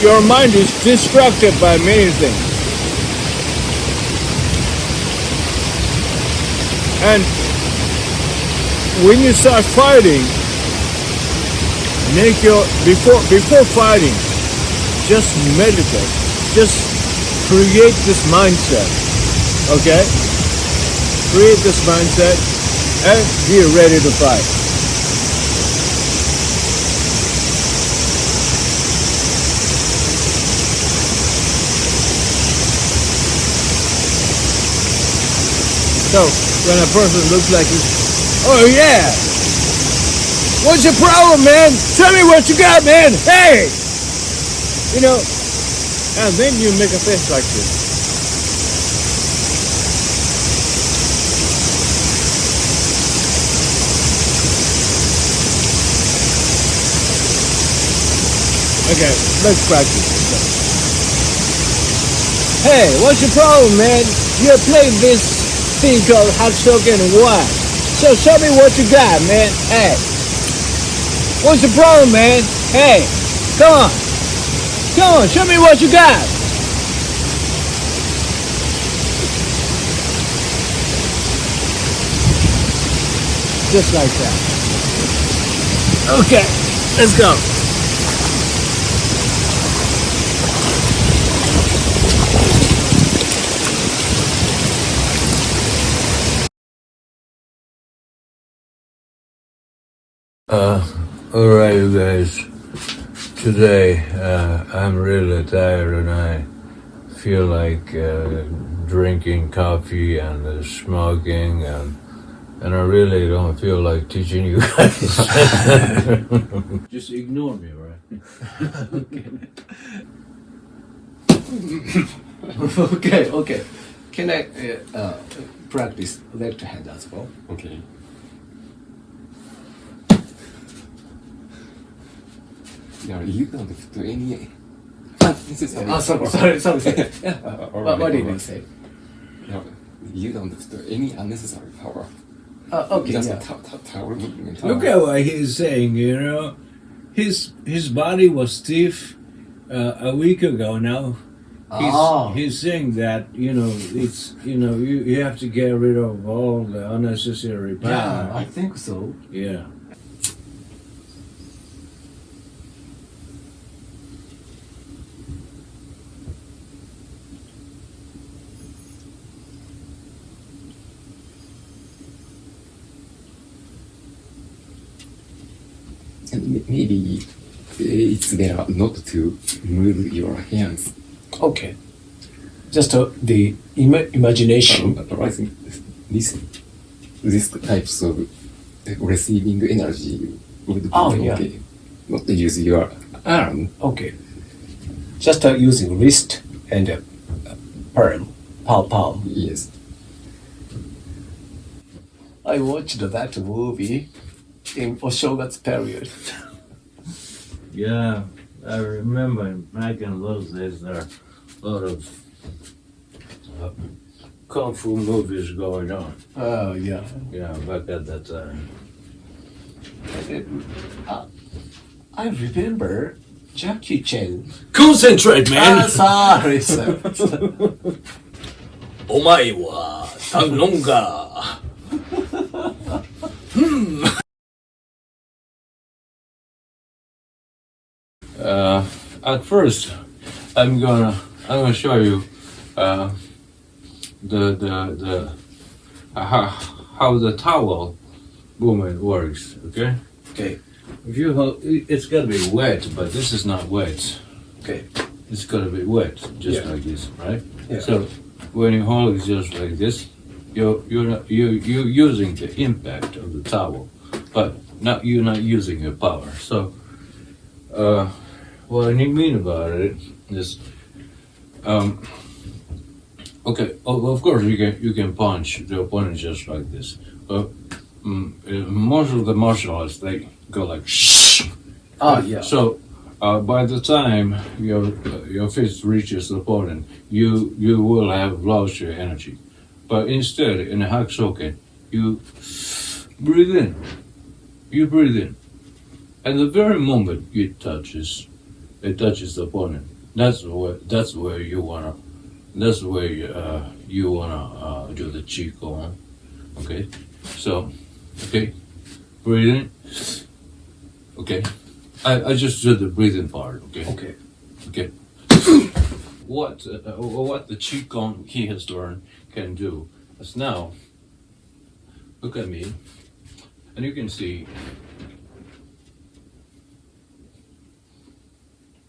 your mind is distracted by many things. And when you start fighting, before fighting, just meditate. Just create this mindset. Okay? Create this mindset and be ready to fight. So when a person looks like this, oh yeah, what's your problem, man? Tell me what you got, man. Hey, and then you make a face like this. Okay, let's practice. Hey, what's your problem, man? You're playing this thing called Hak-So-Ken what? So show me what you got, man. Hey, what's the problem, man? Hey, come on, show me what you got. Just like that. Okay, let's go. Alright, you guys. Today, I'm really tired and I feel like drinking coffee and smoking and I really don't feel like teaching you guys. Just ignore me, right? Okay. Can I practice left hand as well? Okay. Yeah, you don't have to do any unnecessary. Sorry. Yeah. Alright, What did you alright. say? Yeah, you don't have to do any unnecessary power. Okay. Just Yeah. towel movement. Look at what he's saying, His body was stiff a week ago now. He's saying that, it's, you have to get rid of all the unnecessary power. Yeah, I think so. Yeah. Maybe it's better not to move your hands. Okay. Just the imagination. Otherwise, this types of receiving energy would be okay. Not to use your arm. Okay. Just using wrist and palm. Yes. I watched that movie in Oshogatsu period. Yeah, I remember back in those days there are a lot of kung fu movies going on. Oh, yeah. Yeah, back at that time. I remember Jackie Chan. Concentrate, man! Sorry. お前は頼んか。At first, I'm gonna show you the how the towel movement works. Okay. Okay. If you it's gotta be wet, but this is not wet. Okay. It's gotta be wet, just Yeah. like this, right? Yeah. So when you hold it just like this, you're using the impact of the towel, but you're not using your power. So what I mean about it is, okay. Of course you can punch the opponent just like this, but most of the martial arts they go like shh. Yeah. So by the time your fist reaches the opponent, you will have lost your energy. But instead, in a Hak-So-Ken, you breathe in. You breathe in, and the very moment it touches the opponent. That's where you wanna. That's where you wanna do the Chi Gong. Okay, so okay, breathe in. Okay. I just did the breathing part, okay? Okay. Okay. What the Chi Gong he has learned can do is now, look at me, and you can see,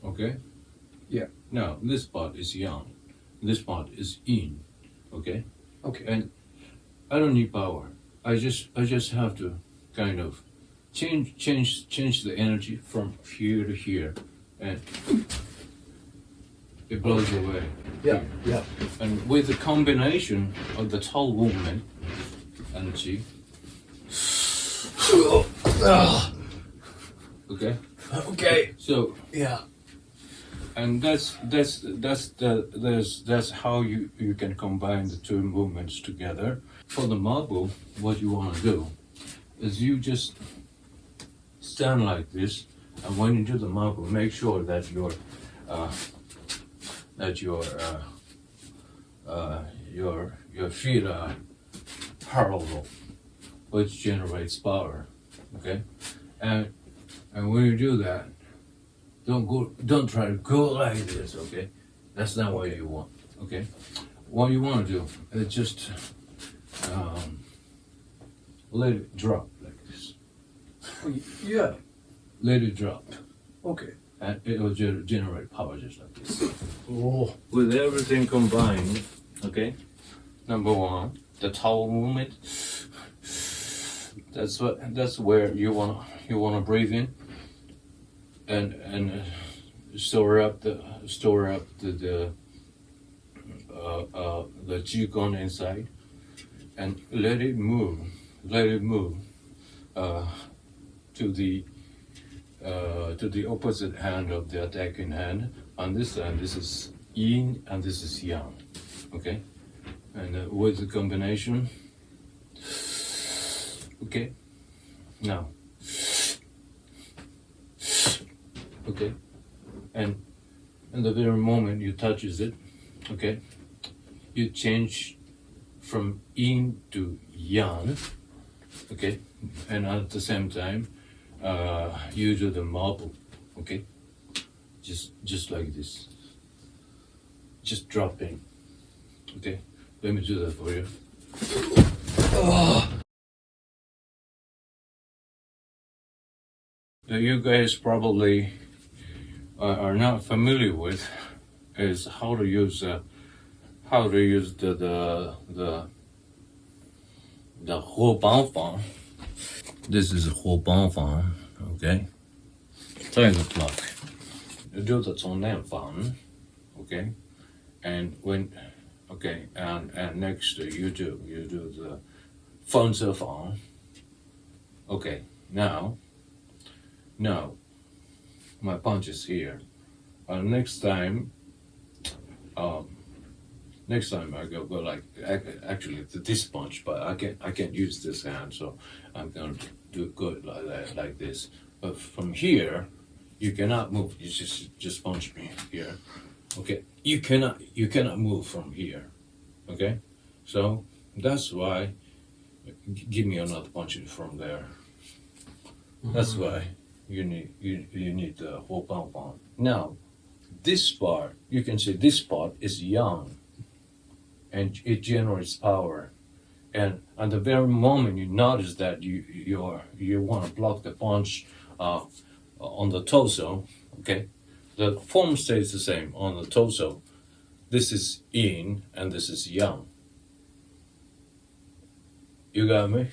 okay? Yeah. Now, this part is yang, this part is yin, okay? Okay. And I don't need power. I just have to kind of change the energy from here to here, and it blows away. Yeah. Yeah. And with the combination of the towel movement energy, okay. Okay. So Yeah. and that's how you can combine the two movements together. For the marble, what you want to do is you just stand like this, and when you do the marble, make sure that your feet are parallel, which generates power. Okay, and when you do that, don't try to go like this. Okay, that's not what you want. Okay, what you want to do is just let it drop like this. Yeah. Let it drop, Okay. and it will generate power just like this. Oh. With everything combined, okay. Number one, the towel movement. That's where you wanna breathe in, and store up the Chi Gong inside, and let it move to the opposite hand of the attacking hand. On this hand, this is yin and this is yang. Okay, and with the combination. Okay, now. Okay, and in the very moment you touches it, okay, you change from yin to yang. Okay, and at the same time, you do the marble. Okay, just like this, just dropping. Okay, let me do that for you. That you guys probably are not familiar with is how to use the Huo Bao Fang. This is Huo Bao Fang, okay? Tiger block. You do the Zhong Nan Fang, okay? And next you do the Feng Ze Fang. Okay, now my punch is here. Next time I go like actually this punch, but I can't use this hand, so I'm gonna do good like that, like this. But from here, you cannot move. You just punch me here. Okay, you cannot move from here. Okay, so that's why. Give me another punch from there. That's why you need the Huo Bao Fang. Now, this part, you can see this part is yang, and it generates power. and the very moment you notice that you want to block the punch on the torso, okay, the form stays the same on the torso. This is yin and this is yang. You got me?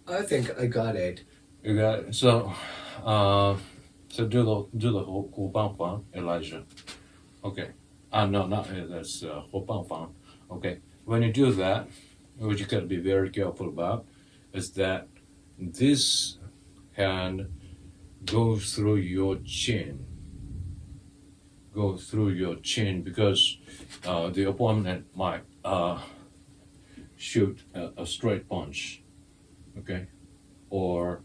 I think I got it. You got it. So do the Hu Bang Fan, Elijah. Okay. No, not that's Hu Bang Fan. Okay. When you do that, what you gotta be very careful about is that this hand goes through your chin. Go through your chin because the opponent might shoot a straight punch, okay, or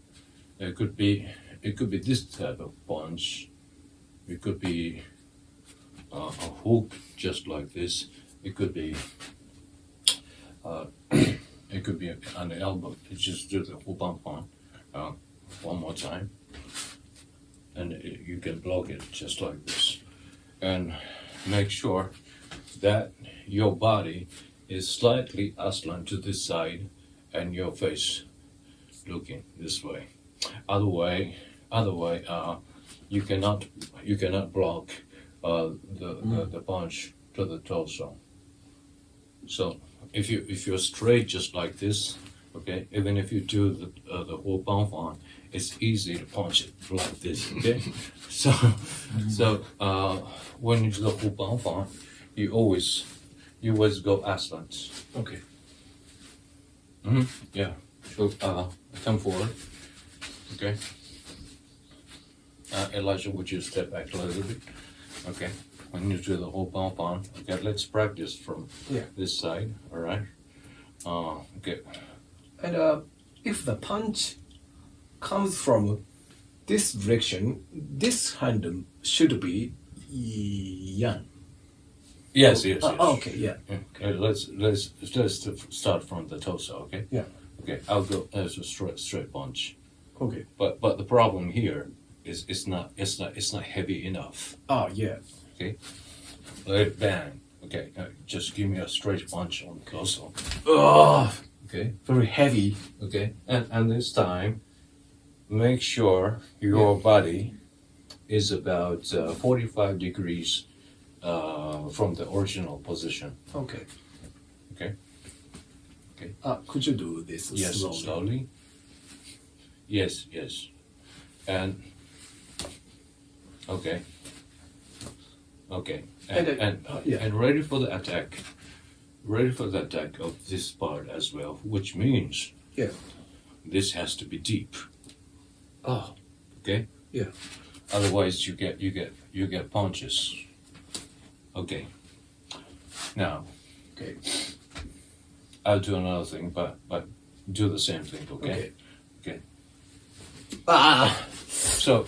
it could be this type of punch. It could be a hook just like this. It could be it could be on the elbow. Just do the hook bump on one more time, and you can block it just like this. And make sure that your body is slightly aslant to this side and your face looking this way. Other way, you cannot block the punch to the torso. So if you're straight just like this, okay, even if you do the whole bump on, it's easy to punch it like this, okay? So when you do the whole bump on, you always go aslant. Okay. Yeah. So come forward. Okay. Elijah, would you step back a little bit? Okay. When you do the whole bump on, okay, let's practice from this side, all right? Okay. And if the punch comes from this direction, this hand should be yang. Yes. Okay, yeah. Okay, let's start from the torso, okay? Yeah. Okay, I'll go as a straight punch. Okay. But the problem here is it's not heavy enough. Oh, yeah. Okay, let it bang. Okay, just give me a straight punch on the torso. Oh, Okay, very heavy. okay, and this time, make sure your body is about 45 degrees from the original position. Okay. Okay. Could you do this Yes, slowly. Yes, and okay. And ready for the attack. Ready for the attack of this part as well, which means this has to be deep. Oh, Okay. yeah. Otherwise, you get punches. Okay. Now, Okay. I'll do another thing, but do the same thing. Okay. Okay. Ah. So,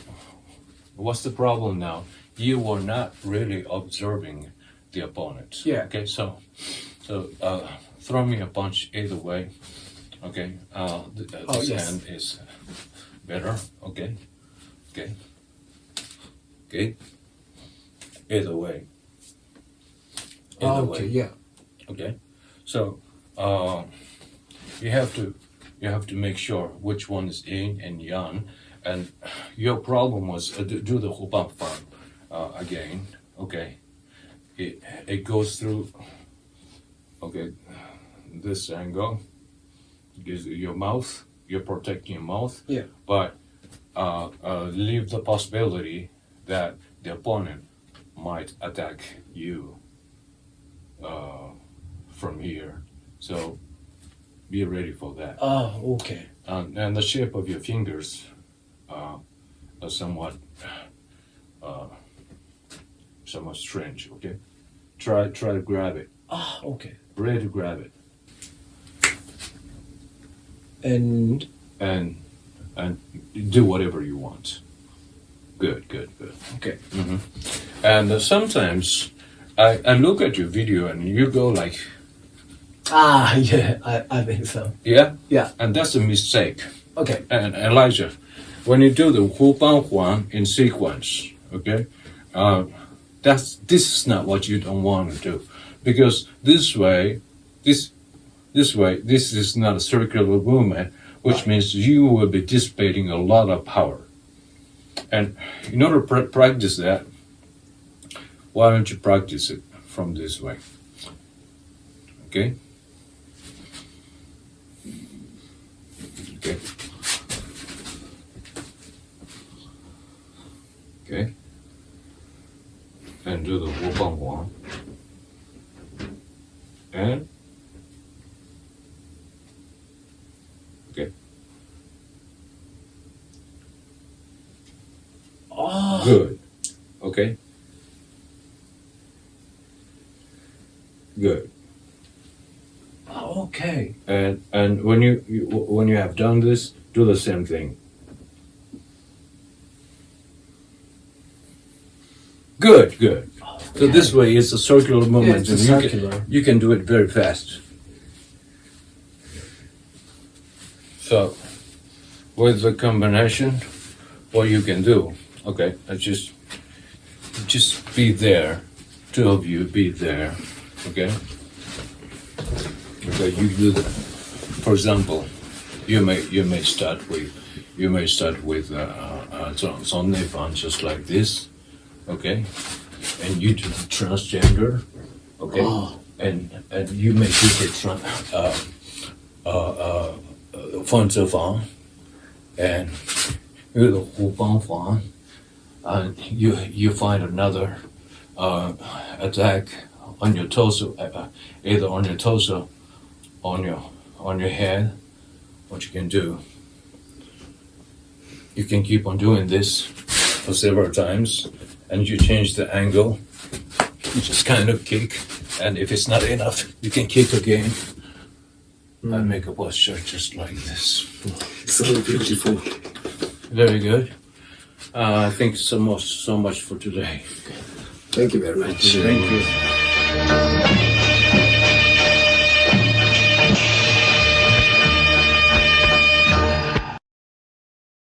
what's the problem now? You were not really observing the opponent. Yeah. Okay. So throw me a punch either way. Okay. This yes. hand is better. Okay. Either way. Okay, yeah. Okay. So you have to make sure which one is yin and yang. And your problem was do the hubam fan again. Okay. It goes through. Okay, this angle gives your mouth. You're protecting your mouth. Yeah. But leave the possibility that the opponent might attack you from here. So be ready for that. Oh, okay. And the shape of your fingers are somewhat strange. Okay, try to grab it. Ah, okay. Ready to grab it. And And do whatever you want. Good. okay. And sometimes I look at your video and you go like, Ah, yeah. I think so. yeah, Yeah. and that's a mistake. Okay. And Elijah, when you do the Hu Ban Huan in sequence, okay, this is not what you don't want to do, because this way, this way, this is not a circular movement, which means you will be dissipating a lot of power. And in order to practice that, why don't you practice it from this way? Okay? Okay. Okay. And do the Wu Bang Huang. And okay. Oh. Good. Okay. Good. Okay. And when you have done this, do the same thing. Good, good. So this way it's a circular movement, it's and circular. you can do it very fast. So with the combination, what you can do, okay, just be there. Two of you be there, okay? Okay, you do that. For example, you may start with Zong Neifan just like this, okay? And you do the transgender, okay? Oh. And you may do the Fan Zhe Fang, and you do the Hu Bang Fang, and you find another attack on your torso, either on your torso, on your head. What you can do, you can keep on doing this for several times, and you change the angle. You just kind of kick, and if it's not enough, you can kick again. And make a posture just like this. So beautiful. Very good. I think so much for today. Thank you very much. Thank you.